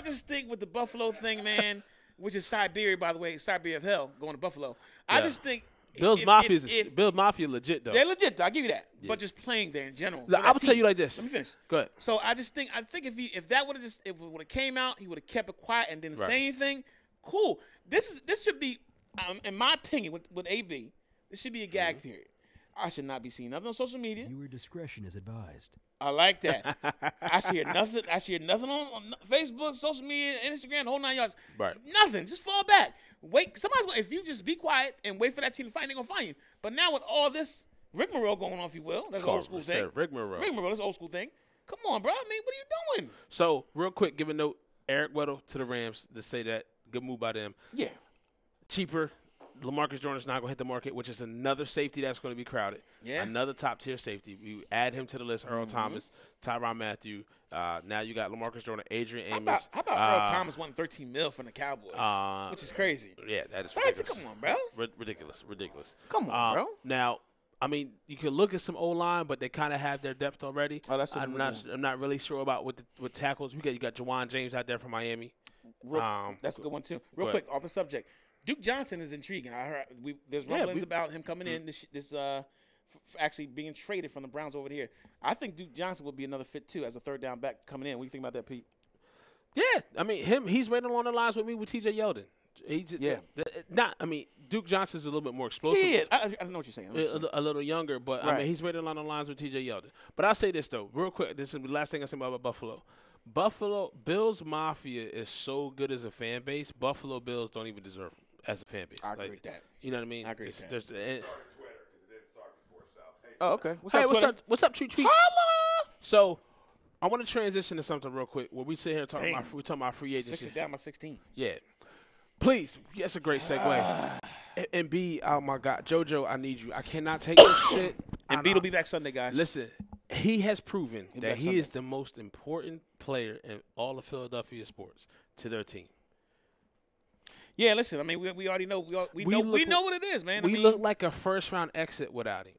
just think with the Buffalo thing, man, which is Siberia, by the way, Siberia of hell, going to Buffalo. I just think Bills Mafia legit though. They're legit though. I'll give you that. Yeah. But just playing there in general. I will tell you like this. Let me finish. Go ahead. So I think if that would have came out, he would have kept it quiet and didn't say anything. Cool. This should be, in my opinion, with AB, this should be a gag period. I should not be seeing nothing on social media. Viewer discretion is advised. I like that. I see nothing on Facebook, social media, Instagram, the whole 9 yards. Right. Nothing. Just fall back. Wait. If you just be quiet and wait for that team to find, they're gonna find you. But now with all this rigmarole going on, if you will, that's an old school thing. Rigmarole. That's an old school thing. Come on, bro. I mean, what are you doing? So real quick, give a note. Eric Weddle to the Rams to say that good move by them. Yeah. Cheaper. LaMarcus Joyner's not going to hit the market, which is another safety that's going to be crowded. Yeah. Another top-tier safety. We add him to the list, Earl Thomas, Tyrann Mathieu. Now you got LaMarcus Joyner, Adrian Amos. How about Earl Thomas wanting $13 million from the Cowboys, which is crazy. Yeah, that is ridiculous. Come on, bro. Ridiculous. Come on, bro. Now, I mean, you can look at some O-line, but they kind of have their depth already. Oh, that's I'm not really sure about with tackles. You got Jawan James out there from Miami. That's a good one, too. Real quick, off the subject. Duke Johnson is intriguing. I heard there's rumblings about him coming in. Actually being traded from the Browns over here. I think Duke Johnson would be another fit too as a third down back coming in. What do you think about that, Pete? Yeah, I mean he's right along the lines with me with T.J. Yeldon. Duke Johnson's a little bit more explosive. Yeah, I know what you're saying. A little younger, but I mean he's right along the lines with T.J. Yeldon. But I'll say this though, real quick. This is the last thing I say about Buffalo. Bills Mafia is so good as a fan base. Buffalo Bills don't even deserve him as a fan base. I agree with that. You know what I mean? I agree with that. Oh, okay. What's up, Treat? Holla! So, I want to transition to something real quick. When we sit here talking about free agency. 6 is down by 16. Yeah. Please. That's a great segue. And B, oh my God, JoJo, I need you. I cannot take this shit. And B will be back Sunday, guys. Listen, he has proven that he is the most important player in all of Philadelphia sports to their team. Yeah, listen. I mean, we already know. We know what it is, man. We look like a first-round exit without him.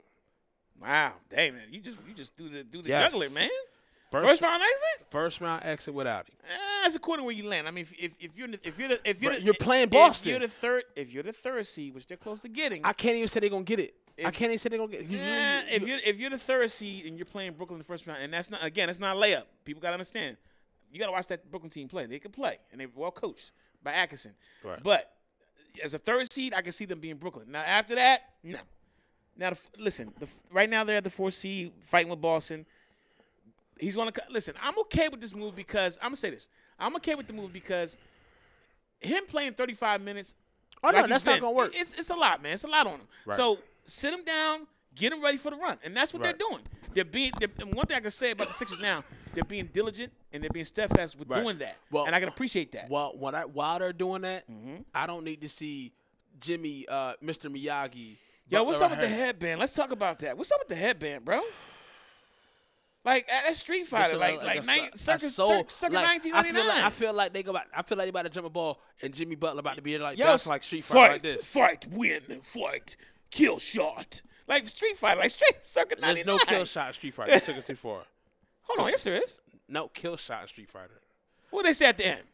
Wow, dang man, you just do the juggling, man. First round exit. First round exit without him. That's according to where you land. I mean, if you're playing Boston, if you're the third seed, which they're close to getting, I can't even say they're gonna get it. If you're the third seed and you're playing Brooklyn in the first round, and that's not a layup. People gotta understand. You gotta watch that Brooklyn team play. They can play, and they're well coached by Atkinson. Right. But as a third seed, I can see them being Brooklyn. Now after that, no. Now listen, right now they're at the 4th seed fighting with Boston. He's going to – listen, I'm okay with this move because – I'm going to say this. I'm okay with the move because him playing 35 minutes – Oh, no, that's not going to work. It's a lot, man. It's a lot on him. Right. So sit him down, get him ready for the run. And that's what they're doing. And one thing I can say about the Sixers now, they're being diligent and they're being steadfast with doing that. Well, and I can appreciate that. Well, while they're doing that, I don't need to see Jimmy, Mr. Miyagi. Yo, what's up with the headband? Let's talk about that. What's up with the headband, bro? Like that Street Fighter, circa 1999. I feel like they about to jump a ball, and Jimmy Butler about to be bounce like Street Fighter like this. Fight, win, fight, kill shot, like Street Fighter, like circa 99. There's no kill shot in Street Fighter. They took it too far. Hold on, yes there is. No kill shot in Street Fighter. What they say at the end?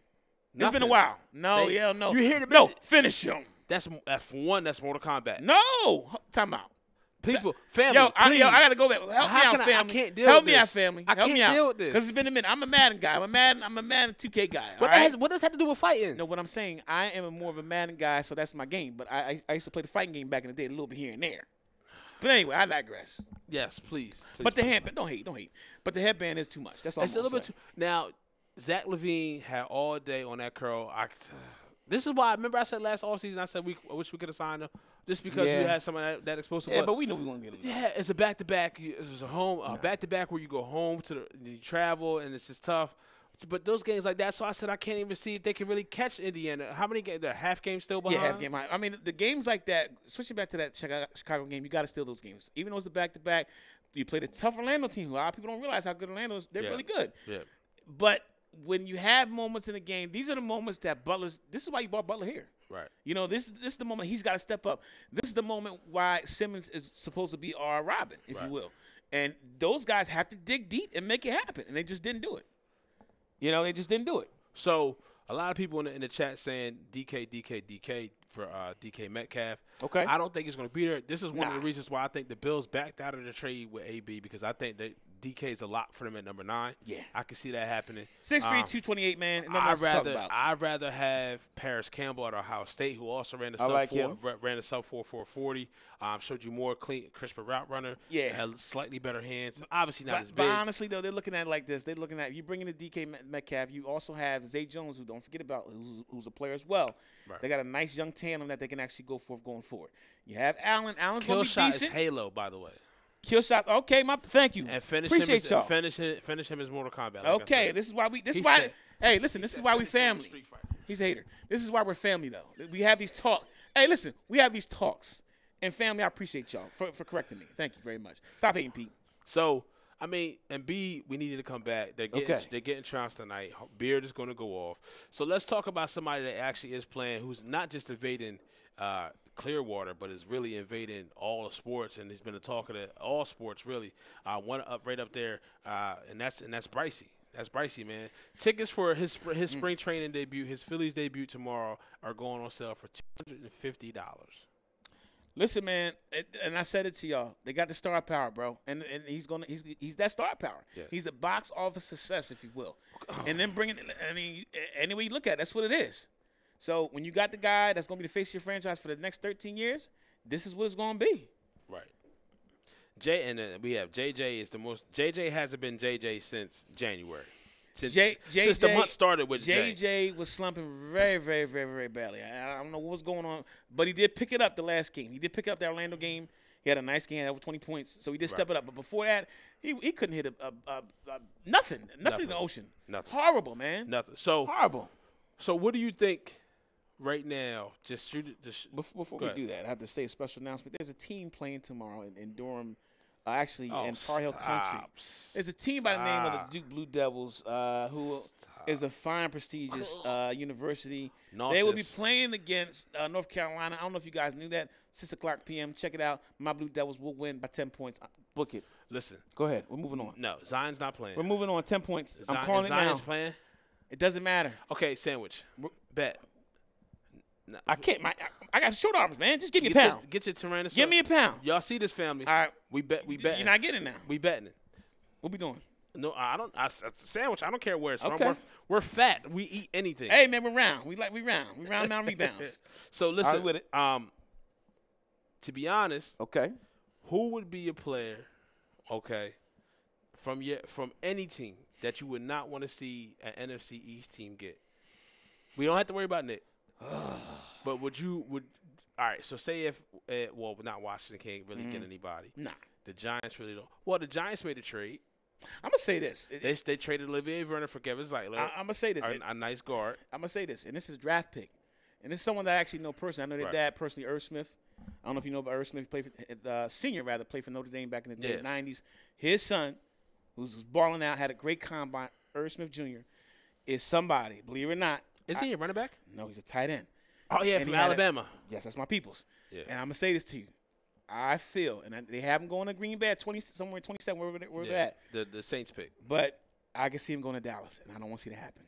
It's been a while. No. You hear the no finish him. That's for one. That's Mortal Kombat. No, time out. family. I got to go back. Help me out, family. I can't deal Help with me this. out, family. I Help me can't out. deal with this. Because it's been a minute. I'm a Madden guy. I'm a Madden 2K guy. What does that have to do with fighting? No, what I'm saying, I am more of a Madden guy, so that's my game. But I used to play the fighting game back in the day, a little bit here and there. But anyway, I digress. Yes, please. But the headband, don't hate. But the headband is too much. That's all. It's a little bit too. Now, Zach LaVine had all day on that curl. This is why. Remember, I said last offseason, I said I wish we could have signed him just because you had someone that explosive. Yeah, but we know we want to get him. Yeah, it's a back-to-back. It was a back-to-back where you go home you travel, and it's just tough. But those games like that, so I said I can't even see if they can really catch Indiana. How many games? They're half game still behind? Yeah, half game. I mean, the games like that, switching back to that Chicago game, you got to steal those games. Even though it's a back-to-back, you play the tough Orlando team. A lot of people don't realize how good Orlando is. They're really good. Yeah. But when you have moments in the game, these are the moments that this is why you brought Butler here. Right. You know, this is the moment he's got to step up. This is the moment why Simmons is supposed to be our Robin, if you will. And those guys have to dig deep and make it happen, and they just didn't do it. You know, they just didn't do it. So a lot of people in the chat saying DK for DK Metcalf. Okay. I don't think it's going to be there. This is one of the reasons why I think the Bills backed out of the trade with AB, because I think that DK is a lot for them at number 9. Yeah. I can see that happening. 6'3", 228, man. I'd rather have Paris Campbell at Ohio State, who also ran the sub 4.40. Showed you more clean, crisper route runner. Yeah. Had slightly better hands. Obviously not as big. But honestly, though, they're looking at it like this. They're looking at, you bring in the DK Metcalf, you also have Zay Jones, who don't forget about, who's a player as well. Right. They got a nice young tandem that they can actually go for going forward. You have Allen. Allen's going to be decent. Kill shot is Halo, by the way. Kill shots. Okay, thank you. And finish him as Mortal Kombat. Like okay, this is why hey, listen, this is why we family. He's a hater. This is why we're family, though. We have these talks. Hey, listen, we have these talks. And family, I appreciate y'all for correcting me. Thank you very much. Stop hating, Pete. So, I mean, and B, we needed to come back. They're getting trounced tonight. Beard is going to go off. So let's talk about somebody that actually is playing, who's not just evading Clearwater, but is really invading all the sports, and he's been a talk of all sports, really. One right up there, and that's Brycey. That's Brycey, man. Tickets for his spring training debut, his Phillies debut tomorrow, are going on sale for $250. Listen, man, and I said it to y'all. They got the star power, bro, and he's that star power. Yeah. He's a box office success, if you will. And then any way you look at it, that's what it is. So when you got the guy that's going to be the face of your franchise for the next 13 years, this is what it's going to be. Right. And then we have JJ is the most. JJ hasn't been JJ since January. Since the month started with JJ was slumping very, very, very, very badly. I don't know what was going on, but he did pick it up the last game. He did pick up the Orlando game. He had a nice game, over 20 points, so he did step it up. But before that, he couldn't hit nothing in the ocean. Nothing. Horrible, man. Nothing. So horrible. So what do you think right now? Just shoot it. Before we do that, I have to say a special announcement. There's a team playing tomorrow in Durham. In Tar Heel Country. There's a team by the name of the Duke Blue Devils who is a fine, prestigious university. They will be playing against North Carolina. I don't know if you guys knew that. 6 o'clock p.m. Check it out. My Blue Devils will win by 10 points. Book it. Listen. Go ahead. We're moving on. No, Zion's not playing. We're moving on. 10 points. I'm calling it now. Zion's playing? It doesn't matter. Okay, sandwich. Bet. No. I can't. I got short arms, man. Just give me a pound. Get your Tyrannosaurus. Give me a pound. Y'all see this, family? All right. We bet. You're not getting it now. We betting it. What we doing? No, I don't. Sandwich. I don't care where it's from. We're fat. We eat anything. Hey, man, we're round. We round. We round down rebounds. So listen. With it. To be honest. Okay. Who would be a player? Okay. From any team that you would not want to see an NFC East team get? We don't have to worry about Nick. But would all right, so say if not Washington can't really get anybody. Nah. The Giants really don't. Well, the Giants made a trade. I'm going to say this. They traded Olivier Vernon for Kevin Zeitler. I'm going to say this. A nice guard. I'm going to say this, and this is a draft pick. And this is someone that I actually know personally. I know their dad personally, Irv Smith. I don't know if you know about Irv Smith. He played played for Notre Dame back in the day, 90s. His son, who's balling out, had a great combine, Irv Smith Jr., is somebody, believe it or not. Is he a running back? No, he's a tight end. Oh, yeah, from Alabama. Yes, that's my people's. Yeah. And I'm going to say this to you. I feel, and they have him going to Green Bay at 20, somewhere 27, where they're at. The Saints pick. But I can see him going to Dallas, and I don't want to see that happen.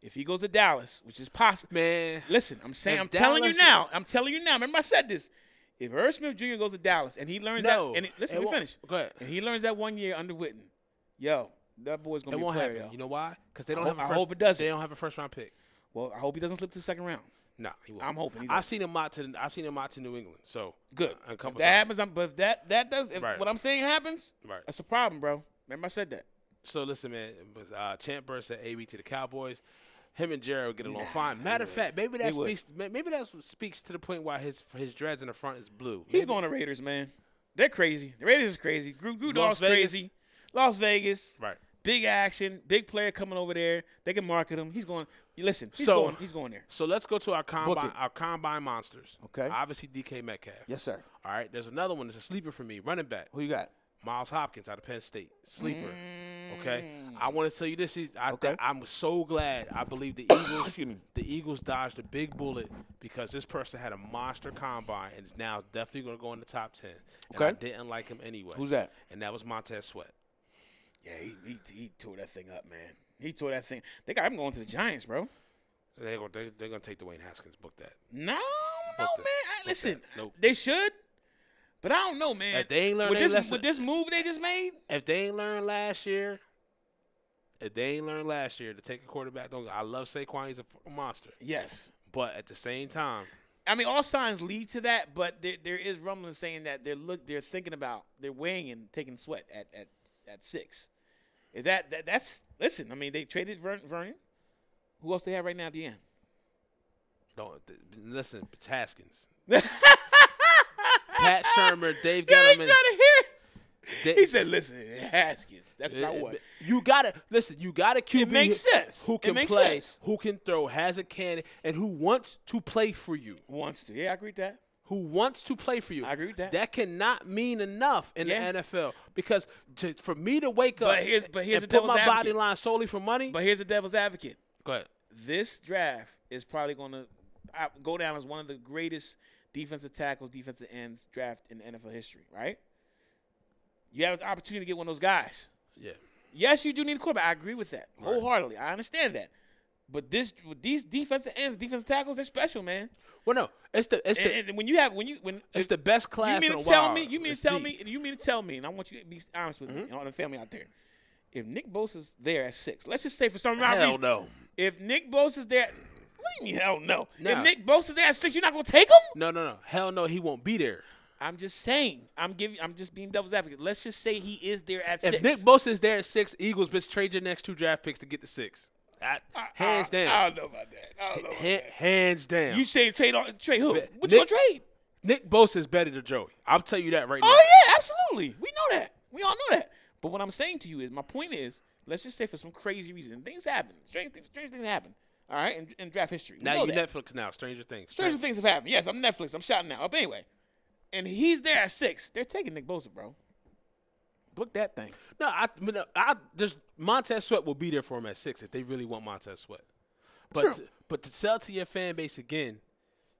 If he goes to Dallas, which is possible. Man. Listen, I'm telling you now. Remember I said this. If Irv Smith Jr. goes to Dallas and he learns No. that, and listen, let me finish. Go ahead. And he learns that 1 year under Witten, that boy's gonna It be won't a player. happen. Yo. You know why? Because they don't I have. hope it doesn't. They don't have a first-round pick. Well, I hope he doesn't slip to the second round. No, he won't. I'm hoping. I seen him out to New England. So Good. A couple if that times. happens, but if that does, if Right. what I'm saying happens, Right. that's a problem, bro. Remember I said that. So listen, man. Champ Burr said AB to the Cowboys. Him and Jared will get along fine. Matter of fact, maybe that speaks to the point why his dreads in the front is blue. He's going to Raiders, man. They're crazy. The Raiders is crazy. Grudolph's Vegas. crazy. Las Vegas. Right. Big action. Big player coming over there. They can market him. He's going. Listen. He's going there. So let's go to our it. combine monsters. Okay. Obviously DK Metcalf. Yes, sir. All right. There's another one that's a sleeper for me. Running back. Who you got? Miles Hopkins out of Penn State. Sleeper. Okay. I want to tell you this. Okay. I'm so glad. I believe the Eagles. Excuse me. The Eagles dodged a big bullet because this person had a monster combine and is now definitely going to go in the top 10. And I didn't like him anyway. Who's that? And that was Montez Sweat. Yeah, he tore that thing up, man. He tore that thing. They got him going to the Giants, bro. They're going to take Dwayne Haskins. Book that. No, Book man. that. Listen, Nope. they should, but I don't know, man. If they ain't learned with this move they just made, if they ain't learned last year to take a quarterback, I love Saquon. He's a monster. yes. But at the same time, I mean, all signs lead to that, but there is rumbling saying that they're thinking about they're weighing and taking Sweat at 6. If that's listen. I mean, they traded Vernon. Who else they have right now at the end? listen, Haskins. Pat Shermer, Dave Yeah, I Gettleman. ain't trying to hear it. He said, listen, Haskins. That's what I want. You gotta listen. You gotta QB. It makes sense. Who can It makes play? sense. Who can throw? Has a cannon, and who wants to play for you? Wants to. Yeah, I agree with that. Who wants to play for you? I agree with that. That cannot mean enough in Yeah. the NFL because for me to wake up But here's and the put devil's my body advocate. line solely for money. But here's the devil's advocate. Go ahead. This draft is probably going to go down as one of the greatest defensive tackles, defensive ends draft in NFL history, right? You have the opportunity to get one of those guys. Yeah. Yes, you do need a quarterback. I agree with that wholeheartedly. I understand that. But with these defensive ends, defensive tackles, they're special, man. Well, no, it's the And when it's the best class you in mean a to tell while. me? You mean It's to tell deep. me? You mean to tell me? And I want you to be honest with me and all the family out there. If Nick Bosa's there at 6, let's just say for some Hell reason, no. if Nick Bosa's there, what do you mean hell no? No. If Nick Bosa's there at 6, you're not gonna take him? No. Hell no, he won't be there. I'm just saying. I'm just being devil's advocate. Let's just say he is there at 6. If Nick Bosa is there at 6, Eagles bitch trade your next 2 draft picks to get the 6. Hands down. I don't know about that. Hands down. You say trade who? What you Nick- gonna trade? Nick Bosa is better than Joey. I'll tell you that right now. Oh yeah, absolutely. We know that. We all know that. But what I'm saying to you is, my point is, let's just say for some crazy reason, things happen. Strange things happen. All right, in draft history. We Now know you that. Netflix now. Stranger Things. Stranger things have happened. Yes, I'm Netflix. I'm shouting out. But anyway, and he's there at 6. They're taking Nick Bosa, bro. Book that thing. No, there's Montez Sweat will be there for him at 6 if they really want Montez Sweat. But True. but to sell to your fan base again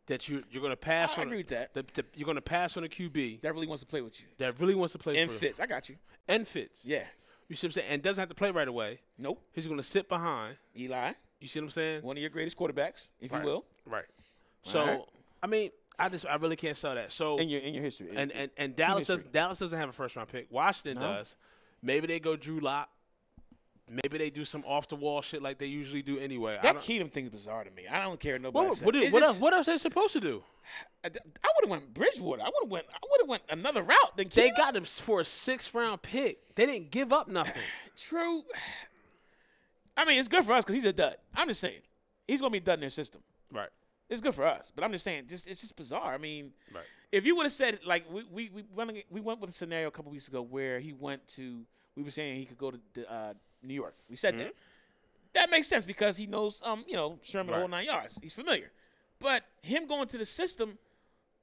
that you're going to pass I on. agree with that. You're going to pass on a QB That really wants to play with you. that really wants to play And for fits. I got you. and fits. Yeah. You see what I'm saying? And doesn't have to play right away. Nope. He's going to sit behind. Eli, You see what I'm saying? one of your greatest quarterbacks, if Right. you will, Right. So right. I mean, I really can't sell that. So in your history. and Dallas doesn't have a first round pick. Washington does. Maybe they go Drew Lock. Maybe they do some off the wall shit like they usually do anyway. that Keenum thing's bizarre to me. I don't care nobody. What else are they supposed to do? I would have went Bridgewater. I would have went another route than Keenum. They got him for a 6th round pick. They didn't give up nothing. True. I mean, it's good for us because he's a dud. I'm just saying. He's going to be a dud in their system. Right. It's good for us. But I'm just saying, it's just bizarre. I mean, Right. if you would have said, like, we went with a scenario a couple weeks ago where we were saying he could go to New York. We said that. That makes sense because he knows, Sherman the whole 9 yards. He's familiar. But him going to the system,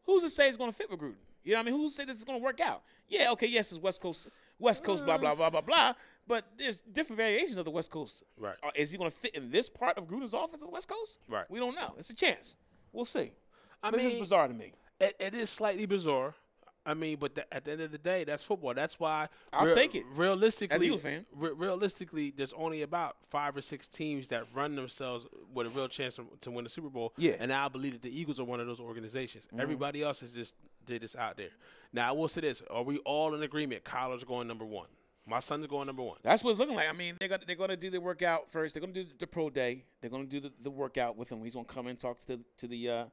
who's to say it's going to fit with Gruden? You know what I mean? Who's to say this is going to work out? Yeah, okay, yes, it's West Coast, blah, blah, blah, blah, blah. But there's different variations of the West Coast. Right. Is he going to fit in this part of Gruden's offense on the West Coast? Right. We don't know. It's a chance. We'll see. I This is mean, bizarre to me. It is slightly bizarre. I mean, but at the end of the day, that's football. That's why I'll take it. Realistically, As a Eagle fan. Realistically, there's only about 5 or 6 teams that run themselves with a real chance to win the Super Bowl. Yeah. And I believe that the Eagles are one of those organizations. Everybody else is just did this out there. Now, I will say this. Are we all in agreement? Kyler's going number 1. My son's going number 1. That's what it's looking like. I mean, they're going to do the workout first. They're going to do the pro day. They're going to do the workout with him. He's going to come and talk to the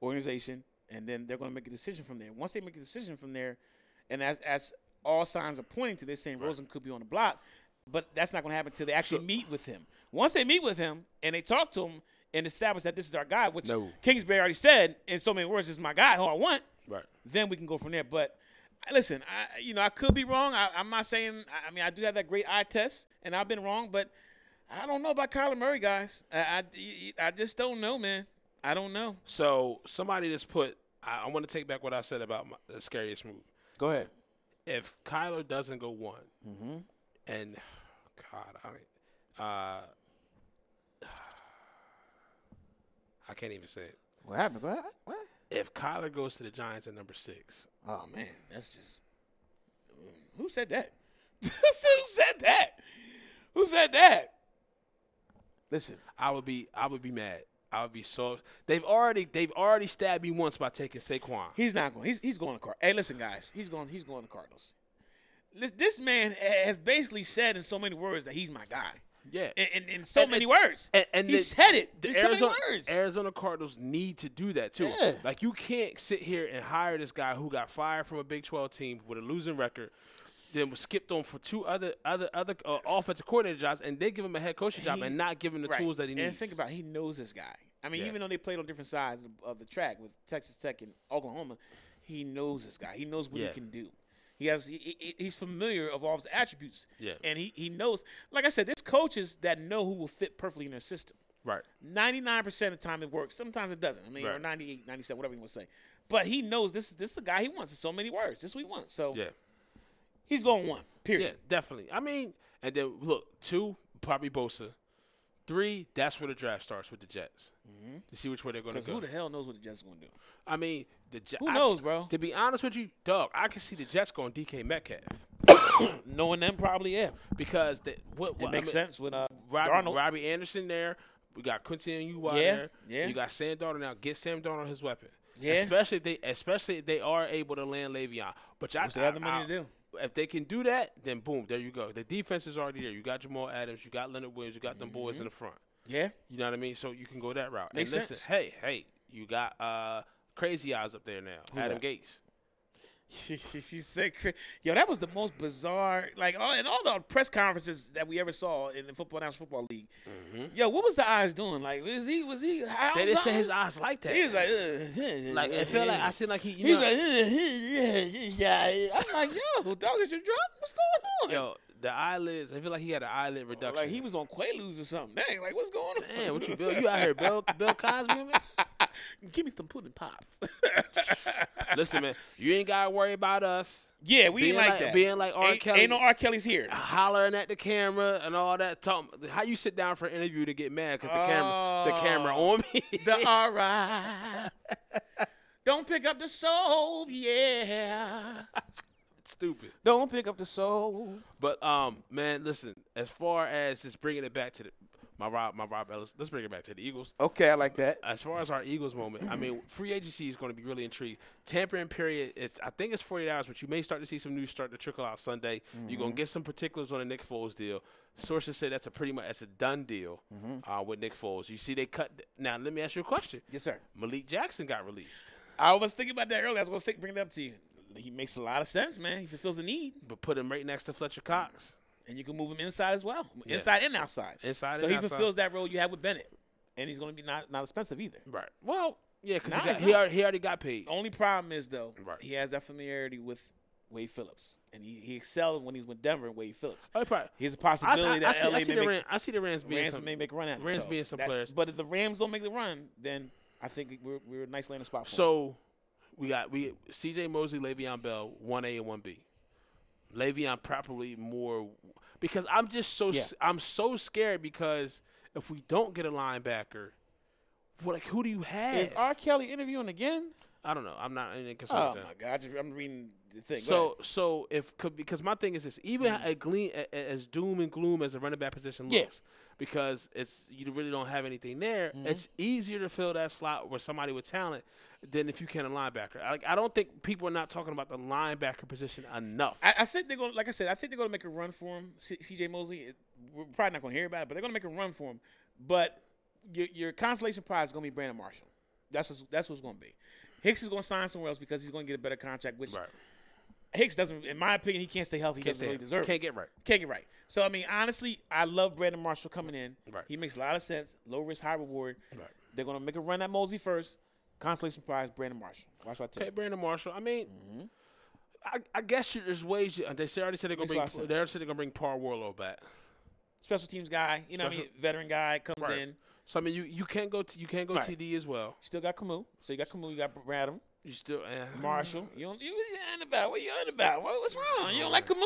organization, and then they're going to make a decision from there. Once they make a decision from there, and as all signs are pointing to, they're saying Rosen could be on the block, but that's not going to happen until they actually meet with him. Once they meet with him and they talk to him and establish that this is our guy, which Kingsbury already said in so many words, this is my guy who I want, then we can go from there. But listen, I could be wrong. I'm not saying – I mean, I do have that great eye test, and I've been wrong, but I don't know about Kyler Murray, guys. I just don't know, man. I don't know. So somebody just put – I want to take back what I said about the scariest move. Go ahead. If Kyler doesn't go 1, and God, I can't even say it. What happened? What? If Kyler goes to the Giants at number 6. Oh, man, that's just – who said that? Who said that? Who said that? Listen. I would be mad. I would be so – they've already stabbed me once by taking Saquon. He's not going. He's going to Cardinals. Hey, listen, guys. He's going to Cardinals. This man has basically said in so many words that he's my guy. Yeah. In so many words. And he said it. The Arizona Cardinals need to do that, too. Yeah. Like, you can't sit here and hire this guy who got fired from a Big 12 team with a losing record, then was skipped on for 2 other offensive coordinator jobs, and they give him a head coaching job and not give him the tools that he needs. And think about it, he knows this guy. I mean, even though they played on different sides of the track with Texas Tech and Oklahoma, he knows this guy. He knows what he can do. He's familiar of all his attributes. Yeah. And he knows, like I said, there's coaches that know who will fit perfectly in their system. Right. 99% of the time it works. Sometimes it doesn't. I mean, or 98, 97, whatever you want to say. But he knows this is the guy he wants in so many words. This is what he wants. So he's going 1, period. Yeah, definitely. I mean, and then, look, 2, probably Bosa. 3, that's where the draft starts with the Jets. To see which way they're going to go. Who the hell knows what the Jets are going to do? I mean, who knows, bro? To be honest with you, dog, I can see the Jets going DK Metcalf. Knowing them, probably, yeah. Because it makes sense with Robbie Anderson there. We got Quincy and Uwa there. Yeah. You got Sam Darnold now. Get Sam Darnold his weapon. Yeah. Especially if they are able to land Le'Veon. But they have the money to do. If they can do that, then boom, there you go. The defense is already there. You got Jamal Adams, you got Leonard Williams, you got them boys in the front. Yeah. You know what I mean? So you can go that route. Makes sense. Hey, you got Crazy Eyes up there now. Adam Gase. She said, yo, that was the most bizarre, like, in all the press conferences that we ever saw in the National Football League. Yo, what was the eyes doing? Like, was he? They didn't say his eyes like that. He was like, like it felt like I seemed like he. He's like, yeah. I'm like, yo, dog, is you drunk? What's going on? Yo, the eyelids. I feel like he had an eyelid reduction. Like he was on Quaaludes or something. Dang, like what's going on? Damn, what you Bill? You out here, Bill Cosby? Man? Give me some pudding pops. Listen, man, you ain't gotta worry about us. Yeah, we ain't like that. Being like R. Kelly. Ain't no R. Kelly's here. Hollering at the camera and all that. How you sit down for an interview to get mad because the camera on me? The alright. Don't pick up the soap, yeah. Stupid. Don't pick up the soap. But man, listen. As far as just bringing it back to my Rob Ellis, let's bring it back to the Eagles. Okay, I like that. As far as our Eagles moment, I mean, free agency is going to be really intrigued. Tampering period, I think it's 48 hours, but you may start to see some news start to trickle out Sunday. You're going to get some particulars on the Nick Foles deal. Sources say that's a done deal with Nick Foles. You see, they cut. Now, let me ask you a question. Yes, sir. Malik Jackson got released. I was thinking about that earlier. I was going to bring it up to you. He makes a lot of sense, man. He fulfills a need. But put him right next to Fletcher Cox. And you can move him inside as well. Yeah. Inside and outside. So he fulfills that role you have with Bennett. And he's going to be not expensive either. Right. Well, yeah, because he already got paid. The only problem is, though, he has that familiarity with Wade Phillips. And he excelled when he was with Denver and Wade Phillips. He's a possibility that I see the Rams may make a run at him. Rams being some players. But if the Rams don't make the run, then I think we're a nice landing spot for him. So we C.J. Mosley, Le'Veon Bell, 1A and 1B. Le'Veon probably more because I'm just I'm so scared because if we don't get a linebacker, who do you have? Is R. Kelly interviewing again? I don't know. I'm not in concern with that. Oh my God! I'm reading the thing. So because my thing is this, even as doom and gloom as the running back position looks, because you really don't have anything there. It's easier to fill that slot with somebody with talent than if you can a linebacker. I don't think people are not talking about the linebacker position enough. I think they're going. Like I said, I think they're going to make a run for him. C.J. Mosley. We're probably not going to hear about it, but they're going to make a run for him. But your consolation prize is going to be Brandon Marshall. That's what's going to be. Hicks is going to sign somewhere else because he's going to get a better contract, which Hicks doesn't, in my opinion, he can't stay healthy. He doesn't really deserve it. Can't get right. Can't get right. So, I mean, honestly, I love Brandon Marshall coming in. Right. He makes a lot of sense. Low risk, high reward. Right. They're going to make a run at Mosley first. Consolation prize, Brandon Marshall. Watch what I tell you. Okay, Brandon Marshall. I mean, I guess there's ways. They already said they're going to bring Par Warlow back. Special teams guy. You know what I mean? Veteran guy comes in. So, I mean, you can't go TD as well. Still got Camus. So, you got Camus. You got Bradham. You still Marshall. You on about? What you on about? What's wrong? You don't like Camus?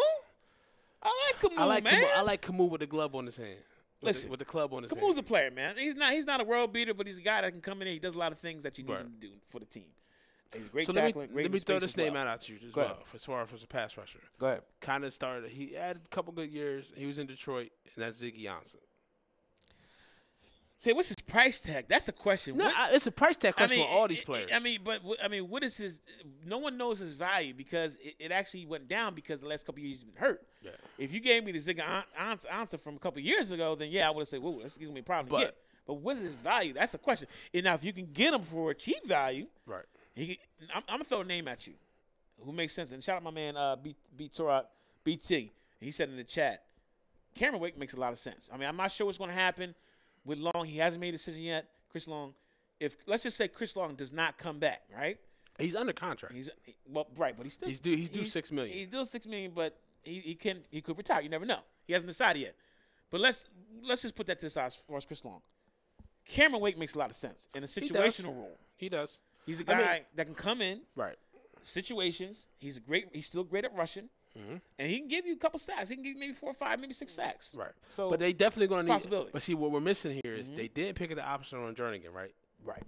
I like Camus, man. I like Camus with the glove on his hand. Listen, with the club on his hand. Camus a player, man. He's not a world beater, but he's a guy that can come in here. He does a lot of things that you need him to do for the team. He's a great tackler. Let me throw this name out at you as well, as far as a pass rusher. Go ahead. Kind of started. He had a couple good years. He was in Detroit, and that's Ziggy Ansah. Say, what's his price tag? That's the question. No, it's a price tag question for all these players. What is his? No one knows his value because it actually went down because the last couple of years he's been hurt. Yeah. If you gave me the Ziggy Ansah from a couple of years ago, then I would have said, "Whoa, that's gonna be a problem to get." But what's his value? That's the question. And now, if you can get him for a cheap value, right? I'm gonna throw a name at you, who makes sense. And shout out my man BT. He said in the chat, Cameron Wake makes a lot of sense. I mean, I'm not sure what's gonna happen with Long. He hasn't made a decision yet. Chris Long, let's just say Chris Long does not come back, right? He's under contract. But he's still he's due $6 million. He's due $6 million, but he could retire. You never know. He hasn't decided yet. But let's just put that to the side as far as Chris Long. Cameron Wake makes a lot of sense in a situational role. He does. He's a guy that can come in situations. He's still great at rushing. Mm-hmm. And he can give you a couple sacks. He can give you maybe 4 or 5, maybe 6 sacks. Right. So, but they definitely going to need. Possibility. But see, what we're missing here is they didn't pick the option on Jernigan, right? Right.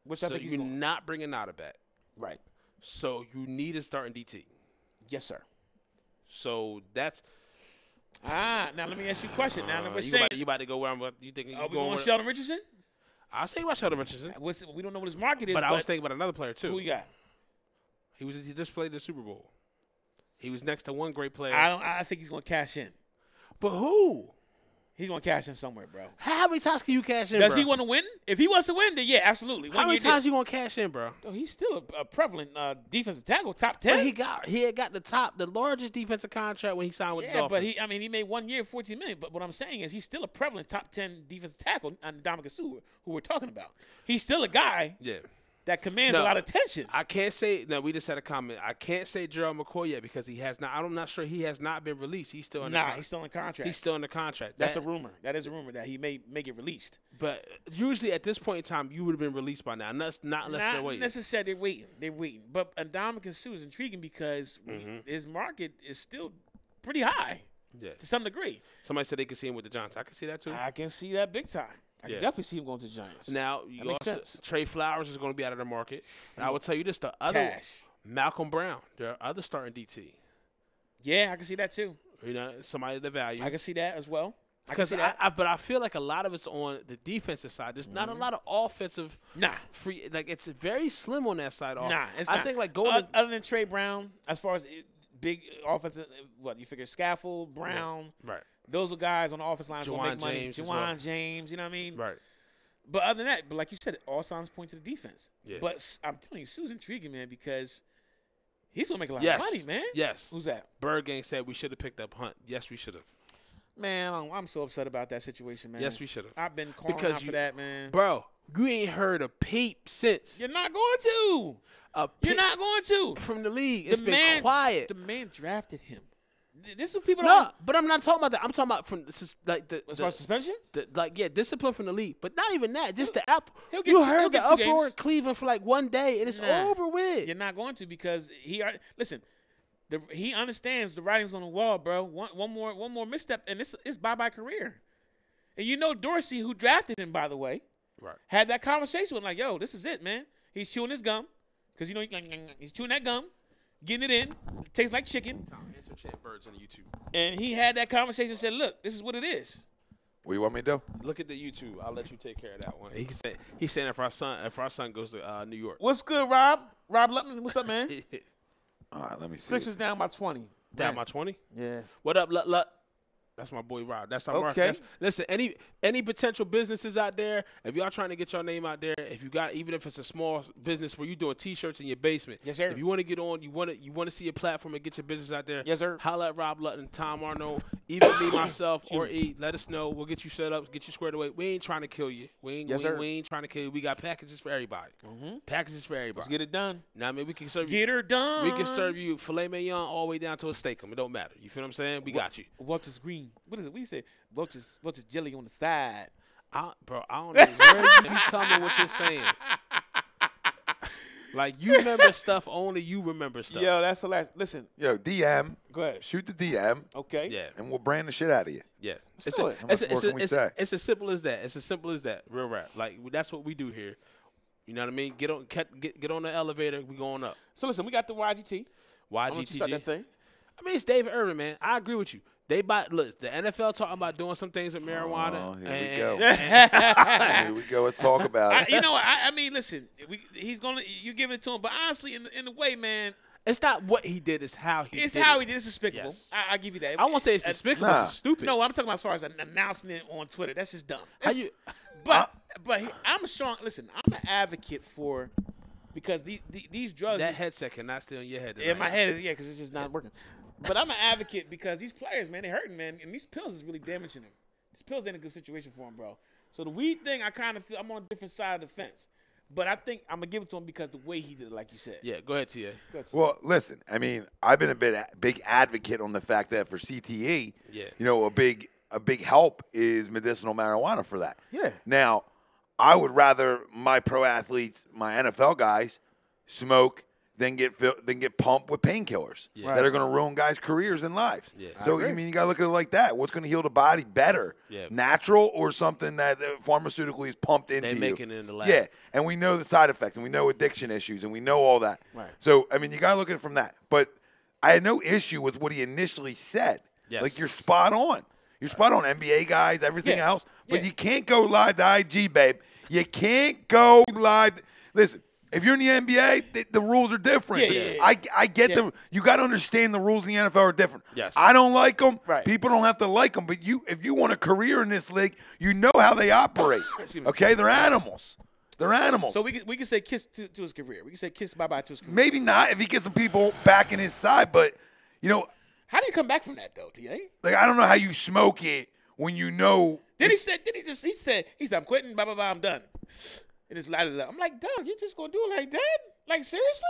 Which so I think you're not bringing out a back. Right. So you need to start in DT. Yes, sir. So that's. Now let me ask you a question. Now we're saying you about to go where I'm. You think? Are we going Sheldon Richardson? I'll say about Sheldon Richardson. We don't know what his market is. But I was thinking about another player too. Who you got? He just played the Super Bowl. He was next to one great player. I think he's going to cash in. But who? He's going to cash in somewhere, bro. How many times can you cash in, Does he want to win? If he wants to win, then yeah, absolutely. How many times you going to cash in, bro? Oh, he's still a prevalent defensive tackle, top 10. But he had got the largest defensive contract when he signed with the Dolphins. But he made 1 year, $14 million. But what I'm saying is he's still a prevalent top 10 defensive tackle on Dominic Sue, who we're talking about. He's still a guy. Yeah. That commands a lot of attention. I can't say – no, we just had a comment. I can't say Gerald McCoy yet because he has not – I'm not sure he has not been released. He's still in the contract. He's still in contract. He's still in the contract. That's a rumor. That is a rumor that he may get released. But usually at this point in time, you would have been released by now. Not unless they're waiting. Not necessarily they're waiting. But Dominic Sue is intriguing because his market is still pretty high to some degree. Somebody said they could see him with the Giants. I can see that too. I can see that big time. I can definitely see him going to the Giants. Now, Trey Flowers is going to be out of the market. And I will tell you this, the other Cash. Malcolm Brown, their other starting DT. Yeah, I can see that too. You know, somebody the value. I can see that as well. But I feel like a lot of it's on the defensive side. There's not a lot of offensive free. Like, it's very slim on that side. It's not. I think, like, other than Trey Brown, as far as big offensive, you figure Scaffold, Brown. Right. Those are guys on the offense line who make money. Juwan James, you know what I mean? Right. But other than that, like you said, all signs point to the defense. Yeah. But I'm telling you, Sue's intriguing, man, because he's going to make a lot of money, man. Yes. Who's that? Bird Gang said we should have picked up Hunt. Yes, we should have. Man, I'm so upset about that situation, man. Yes, we should have. I've been calling out for that, man. Bro, you ain't heard a peep since. You're not going to. You're not going to. From the league. It's been quiet. The man drafted him. This is what people but I'm not talking about that. I'm talking about from like the as far as suspension. Discipline from the league. But not even that. Just the app. You heard the uproar in Cleveland for like one day, and it's over with. You're not going to because listen. He understands the writing's on the wall, bro. One more misstep, and it's bye career. And you know Dorsey, who drafted him, by the way, had that conversation with him, like, yo, this is it, man. He's chewing his gum. because he's chewing that gum, getting it in. It tastes like chicken. Answer chat birds on YouTube. And he had that conversation and said, look, this is what it is. What do you want me to do? Look at the YouTube. I'll let you take care of that one. He's saying if our son goes to New York. What's good, Rob? Rob Lupman, what's up, man? All right, let me see. Sixers down by 20. Down by 20? Yeah. What up, Lut? That's my boy Rob. That's our market. Listen, any potential businesses out there, if y'all trying to get your name out there, if you got, even if it's a small business where you're doing T-shirts in your basement, yes, sir. If you want to get on, you want to see a platform and get your business out there, yes, sir. Holla at Rob Lutton, Tom Arnold, even me, myself, or E. Let us know. We'll get you set up, get you squared away. We ain't trying to kill you. We ain't trying to kill you. We got packages for everybody. Packages for everybody. Let's get it done. Now, I mean, we can serve you. Get her done. We can serve you filet mignon all the way down to a steak. It don't matter. You feel what I'm saying? We got you. Walter's green. What is it? What do you say? Welch's jelly on the side. I don't know where you be coming with your sayings. Like, you remember stuff, only you remember stuff. Yo, that's hilarious. Listen. Yo, DM. Go ahead. Shoot the DM. Okay. Yeah. And we'll brand the shit out of you. Yeah. It's as simple as that. It's as simple as that. Real rap. Like, that's what we do here. You know what I mean? Get on the elevator. We going up. So, listen, we got the YGT. YGTG. Start that thing. I mean, it's David Irvin, man. I agree with you. The NFL talking about doing some things with marijuana. Oh, here we go. Here we go. Let's talk about it. You know what? I mean, listen, you give it to him. But honestly, in a way, man. It's not what he did, it's how he did it. It's how he did it. It's despicable. Yes. I give you that. I won't say it's despicable. It's stupid. No, I'm talking about as far as announcing it on Twitter. That's just dumb. But I'm a strong – listen, I'm an advocate for – because these drugs – that headset cannot stay on your head tonight. In my head, yeah, because it's just not working. But I'm an advocate because these players, man, they're hurting, man. And these pills is really damaging them. These pills ain't a good situation for them, bro. So the weed thing, I kind of feel I'm on a different side of the fence. But I think I'm going to give it to him because the way he did it, like you said. Yeah, go ahead, T.A. Well, listen, I mean, I've been a big advocate on the fact that for CTE, a big help is medicinal marijuana for that. Yeah. Now, I would rather my pro athletes, my NFL guys, smoke than get pumped with painkillers that are going to ruin guys' careers and lives. Yeah. So, I mean, you got to look at it like that. What's going to heal the body better? Yeah. Natural or something that pharmaceutically is pumped into you? They make it in the lab. Yeah, and we know the side effects, and we know addiction issues, and we know all that. Right. So, I mean, you got to look at it from that. But I had no issue with what he initially said. Yes. Like, you're spot on. You're spot on, NBA guys, everything else. But you can't go live to IG, babe. You can't go live. Listen. If you're in the NBA, the rules are different. Yeah. I get you got to understand the rules in the NFL are different. Yes. I don't like them. Right. People don't have to like them. But if you want a career in this league, you know how they operate. Okay? They're animals. They're animals. So we can say kiss to his career. We can say kiss bye-bye to his career. Maybe not if he gets some people back in his side. But, how do you come back from that, though, T.A.? Like, I don't know how you smoke it when you know. He said, I'm quitting, blah, blah, blah, I'm done. And just lighted it up. I'm like, dog, you just going to do it like that? Like, seriously?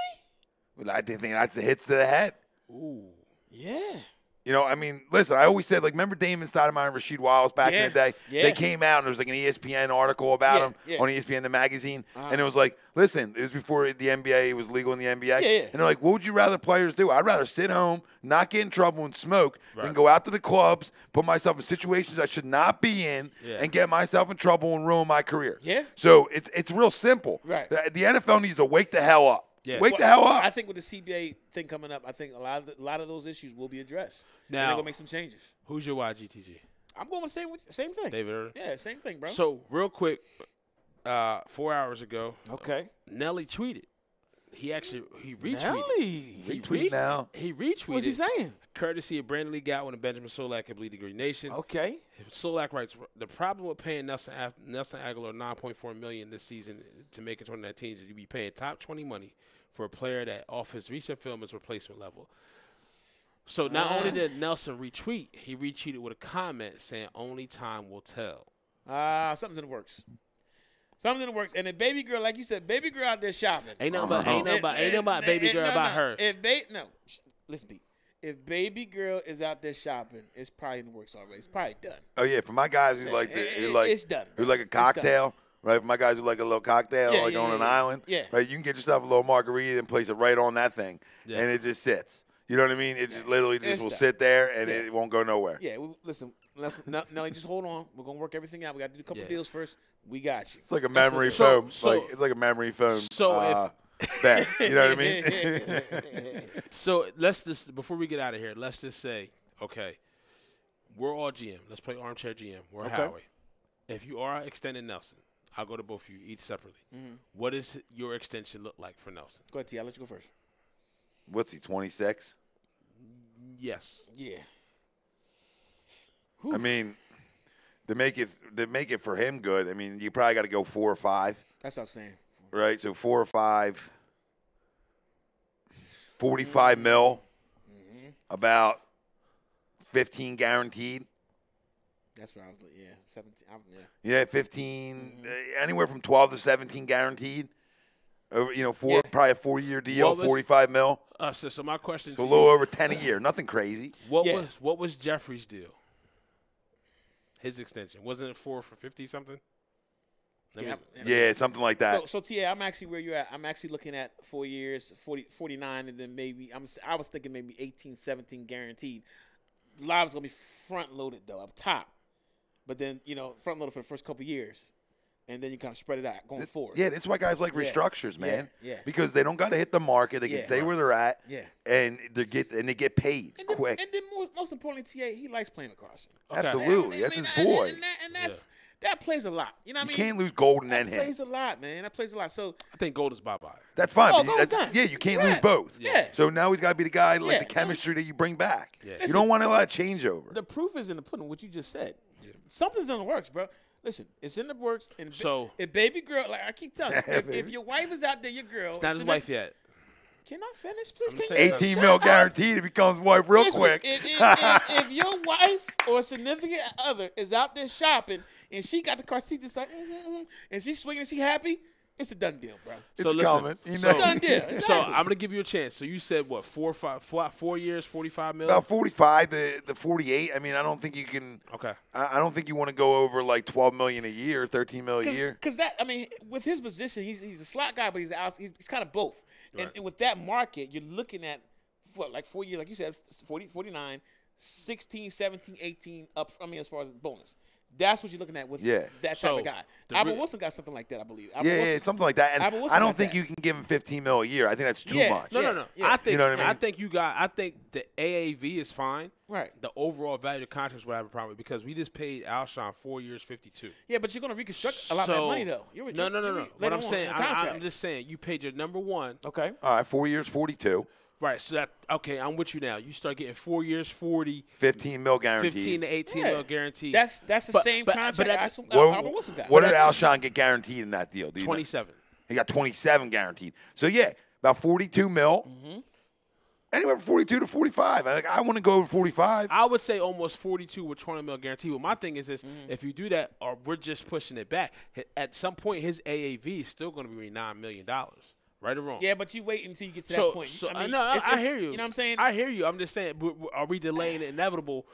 Well, I think that's the hits to the head. Ooh. Yeah. I mean, listen, I always said, like, remember Damon Stoudemire and Rasheed Wallace back in the day? Yeah. They came out, and there was, like, an ESPN article about them on ESPN, the magazine. And it was like, listen, it was before the NBA was legal in the NBA. Yeah. And they're like, what would you rather players do? I'd rather sit home, not get in trouble and smoke, than go out to the clubs, put myself in situations I should not be in, and get myself in trouble and ruin my career. Yeah. So it's real simple. Right. The NFL needs to wake the hell up. Yeah. Wake the hell up. I think with the CBA thing coming up, I think a lot of those issues will be addressed. Now, and they're going to make some changes. Who's your YGTG? I'm going with the same thing. David Irvin? Yeah, same thing, bro. So, real quick, 4 hours ago, okay. Nelly tweeted. He retweeted. Nelly. Retweet now. He retweeted. What's he saying? Courtesy of Brandon Lee Gowan and Benjamin Solak of Bleed the Green Nation. Okay. Solak writes, the problem with paying Nelson Aguilar $9.4 million this season to make it 2019 is you be paying top 20 money for a player that off his recent film is replacement level. So not only did Nelson retweet, he retweeted with a comment saying only time will tell. Something's in the works. Something in the works. And the baby girl, like you said, baby girl out there shopping. Ain't nothing about baby girl about her. Listen, Pete. If baby girl is out there shopping, it's probably in the works already. It's probably done. Oh yeah, for my guys who like it's done. Who like a cocktail, right? For my guys who like a little cocktail, on an island, right? You can get yourself a little margarita and place it right on that thing, and it just sits. You know what I mean? It just literally just will sit there and it won't go nowhere. Yeah, listen, no, just hold on. We're gonna work everything out. We got to do a couple deals first. We got you. It's like a memory foam. It's like a memory foam. So bet. You know what I mean? So let's just, before we get out of here, let's just say, okay, we're all GM. Let's play armchair GM. We're Howie. If you are extending Nelson, I'll go to both of you, each separately. What does your extension look like for Nelson? Go ahead, T. I'll let you go first. What's he, 26? Yes. Yeah. I mean, to make it for him good, I mean, you probably got to go 4 or 5. That's what I'm saying. Right? So 4 or 5, 45 mil, about 15 guaranteed. That's what I was like. Yeah, 17. Yeah, 15, anywhere from 12 to 17 guaranteed. Probably a 4-year deal, 45 mil. So my question So a little over 10 a year. Nothing crazy. What was Jeffrey's deal? His extension. Wasn't it 4 for 50 something? Yeah, something like that. So TA, I'm actually where you're at. I'm actually looking at 4 years, 49, and then maybe I was thinking maybe 18, 17 guaranteed. A lot of it's gonna be front loaded though, up top. But then front loaded for the first couple years, and then you kind of spread it out going forward. Yeah, that's why guys like restructures, man. Yeah. Because they don't got to hit the market. They can stay where they're at. Yeah. And they get paid quick. And then most importantly, TA, he likes playing lacrosse. Okay. Absolutely, that's his boy. That plays a lot. You know what I mean? You can't lose Golden and him. That plays a lot, man. That plays a lot. So I think Gold is bye-bye. That's fine. Oh, but done. Yeah, you can't lose both. Yeah. So now he's got to be the guy, like Yeah. the chemistry that you bring back. Yeah. You don't want a lot of changeover. the proof is in the pudding. What you just said. Something's in the works, bro. Listen, it's in the works. And if baby girl, like I keep telling you, if your wife is out there, your girl. It's not his wife yet. Can I finish, please? I'm Can saying you 18 shut mil up? guaranteed. It becomes wife real Listen, quick. If your wife or significant other is out there shopping and she got the car seat just like, and she's swinging and she happy, it's a done deal, bro. It's So listen, coming. You It's know. a done deal. Exactly. So I'm gonna give you a chance. So you said what? 4 years, 45 million. About 45 to 48. I mean, I don't think you can. Okay. I don't think you want to go over like 12 million a year, 13 million a year. Because with his position, he's a slot guy, but he's kind of both. Right. And with that market, you're looking at like 4 years, like you said, 40, 49, 16, 17, 18 up. As far as bonus. That's what you're looking at with that type So, of guy. the Albert re- Wilson got something like that, I believe. Yeah, something like that. And Albert Wilson I don't got think that. you can give him 15 mil a year. I think that's too Yeah. much. No. Yeah. I think You know what I mean? I think the AAV is fine. Right. The overall value of contracts would have a problem because we just paid Alshon 4 years, 52. Yeah, but you're going to reconstruct a lot of that money, though. No. What I'm saying, I'm just saying, you paid your number one. Okay. All right, 4 years, 42. Right. So I'm with you now. You start getting 4 years, 40, 15 mil guaranteed. 15 to 18 Yeah. mil guaranteed. That's the same contract Albert Wilson got. What did Alshon get guaranteed in that deal? Do you know? 27. He got 27 guaranteed. So, yeah, about 42 mil. Anywhere from 42 to 45. I want to go over 45. I would say almost 42 with 20 mil guarantee. But my thing is this: if you do that, or we're just pushing it back, at some point his AAV is still going to be $9 million. Right or wrong? Yeah, but you wait until you get to that point. I hear you. You know what I'm saying? I hear you. I'm just saying, are we delaying the inevitable?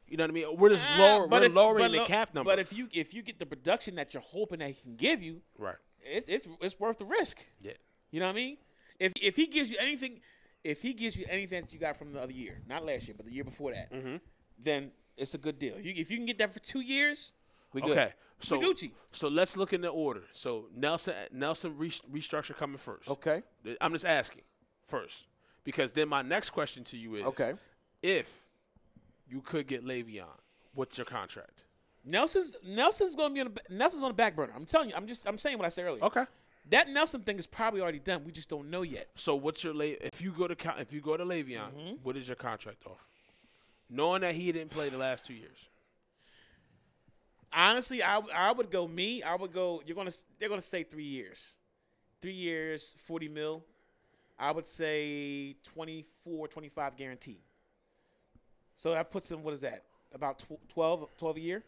You know what I mean? We're just lowering the cap number. But if you get the production that you're hoping that he can give you, right, it's worth the risk. Yeah. You know what I mean? If he gives you anything that you got from the other year, not last year, but the year before that, then it's a good deal. If you can get that for 2 years, we good. Okay. So we Gucci. So let's look in the order. So Nelson restructure coming first. Okay. I'm just asking first because then my next question to you is if you could get Le'Veon, what's your contract? Nelson's going to be Nelson's on the back burner. I'm telling you. I'm saying what I said earlier. Okay. That Nelson thing is probably already done. We just don't know yet. So what's your if you go to Le'Veon, what is your contract offer? Knowing that he didn't play the last 2 years. Honestly, I would go. They're gonna say 3 years. 3 years, 40 mil. I would say 24, 25 guaranteed. So that puts him, what is that? About 12 a year?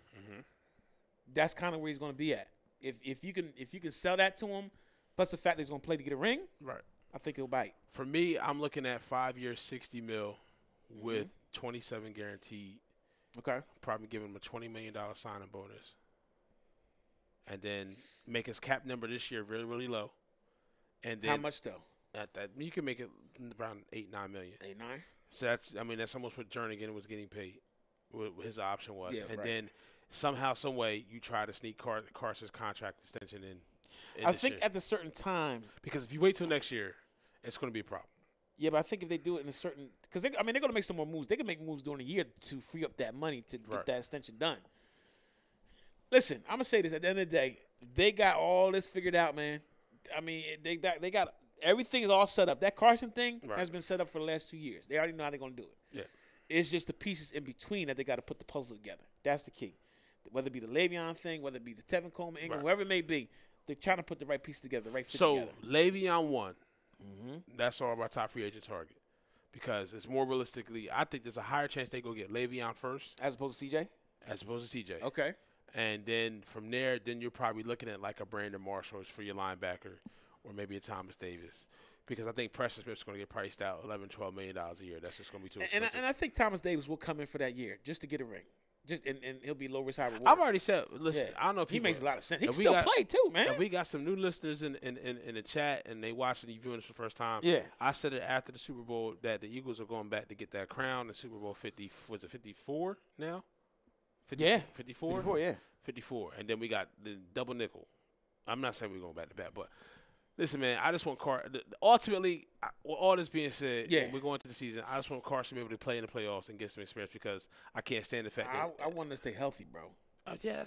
That's kind of where he's going to be at. If you can sell that to him, plus the fact that he's going to play to get a ring, right? I think he'll bite. For me, I'm looking at 5 years, 60 mil with 27 guaranteed. Okay. Probably give him a $20 million signing bonus. And then make his cap number this year really, really low. And then how much though? You can make it around 8-9 million. 8-9. So that's almost what Jernigan was getting paid. What his option was. Yeah, and right. then somehow, some way, you try to sneak Carson's contract extension in I think at a certain time. Because if you wait till next year, it's going to be a problem. Yeah, but I think if they do it in a certain – because, they're going to make some more moves. They can make moves during the year to free up that money to get that extension done. Listen, I'm going to say this. At the end of the day, they got all this figured out, man. I mean, they got everything is all set up. That Carson thing has been set up for the last 2 years. They already know how they're going to do it. Yeah. It's just the pieces in between that they got to put the puzzle together. That's the key. Whether it be the Le'Veon thing, whether it be the Tevin Coleman, Ingram, whoever it may be, they're trying to put the right pieces together, the right fit together. So, Le'Veon 1, that's all my top free agent target. Because it's more realistically, I think there's a higher chance they go get Le'Veon first. As opposed to CJ? As opposed to CJ. Okay. And then from there, then you're probably looking at like a Brandon Marshall for your linebacker or maybe a Thomas Davis. Because I think Preston Smith's going to get priced out $11, $12 million a year. That's just going to be too expensive. And I think Thomas Davis will come in for that year just to get a ring. And he'll be low risk, high reward. I've already said, listen, I don't know if he makes a lot of sense. He can we still play too, man. If we got some new listeners in the chat and they watching the viewing this for the first time, I said it after the Super Bowl that the Eagles are going back to get that crown. The Super Bowl 50, was it 54 now? 54? 54, yeah. 54. And then we got the double nickel. I'm not saying we're going back to back, but listen, man, I just want Carson. Ultimately, with all this being said, we're going to the season. I just want Carson to be able to play in the playoffs and get some experience because I can't stand the fact that I want to stay healthy, bro. Yeah,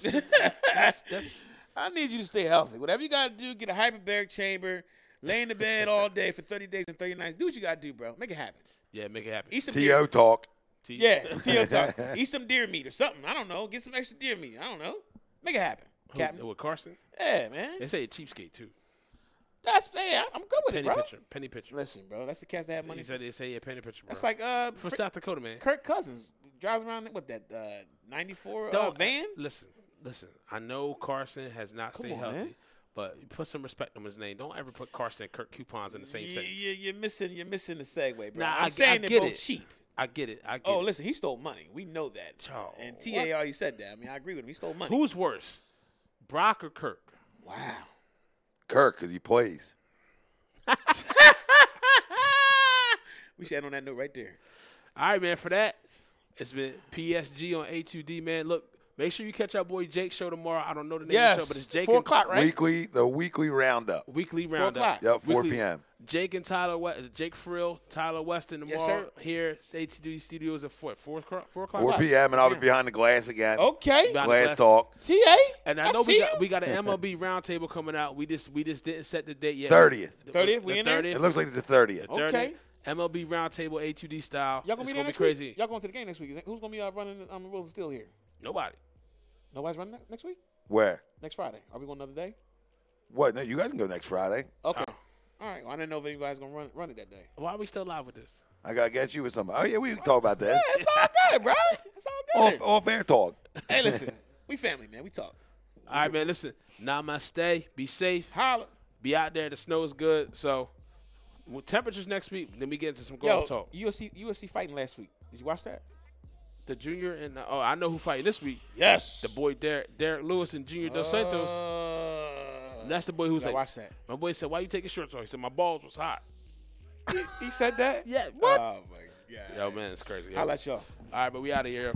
that's I need you to stay healthy. Whatever you got to do, get a hyperbaric chamber, lay in the bed all day for 30 days and 30 nights. Do what you got to do, bro. Make it happen. Yeah, make it happen. Eat some T.O. talk. T.O. talk. Eat some deer meat or something. I don't know. Get some extra deer meat. I don't know. Make it happen, Captain. With Carson? Yeah, man. They say a cheapskate, too. I'm good with it, bro. Penny pitcher. Listen, bro, that's the cats that have money. He said they say a penny pitcher, bro. That's like from South Dakota, man. Kirk Cousins drives around with that 94 van. Listen. I know Carson has not stayed healthy, man. but put some respect on his name. Don't ever put Carson and Kirk coupons in the same sentence. You're missing the segue, bro. Nah, I'm saying they're both cheap. I get it. Listen, he stole money. We know that. Oh, and T.A. already said that. I mean, I agree with him. He stole money. Who's worse, Brock or Kirk? Wow. Kirk, because he plays. We should end on that note right there. All right, man. For that, it's been PSG on A2D, man. Look, make sure you catch our boy Jake's show tomorrow. I don't know the name of the show, but it's Jake 4 o'clock, right? The weekly roundup. Weekly 4 roundup. o'clock. Yep, 4 p.m. Jake and Jake Frill, Tyler Weston tomorrow. Yes, sir. Here, A2D Studios at 4 o'clock. 4 p.m. and I'll be behind the glass again. Okay. Glass talk. T.A. And I know we got an MLB roundtable coming out. We just didn't set the date yet. 30th. 30th, we in there? It looks like it's the 30th. Okay. MLB roundtable A2D style. Y'all gonna be there next crazy. Week? Y'all going to the game next week? Who's gonna be running the rules are still here? Nobody. Nobody's running next week? Where? Next Friday. Are we going another day? What? No, you guys can go next Friday. Okay. All right. Well, I didn't know if anybody's gonna run it that day. Why are we still live with this? I gotta get you with something. Oh yeah, we can talk about this. Yeah, it's all good, bro. It's all good. All fair talk. Hey, listen, we family, man. We talk. All right, man. Listen, namaste. Be safe. Holla. Be out there. The snow is good. So, with temperatures next week, then we get into some golf talk. UFC fighting last week. Did you watch that? The junior and I know who fighting this week. Yes. The boy Derek Lewis and Junior Dos Santos. That's the boy who's like, watch that. My boy said, "Why you take your shorts off?" He said, "My balls was hot." He said that? Yeah. What? Oh my God. Yo, man, it's crazy. I'll let y'all. All right, but we out of here.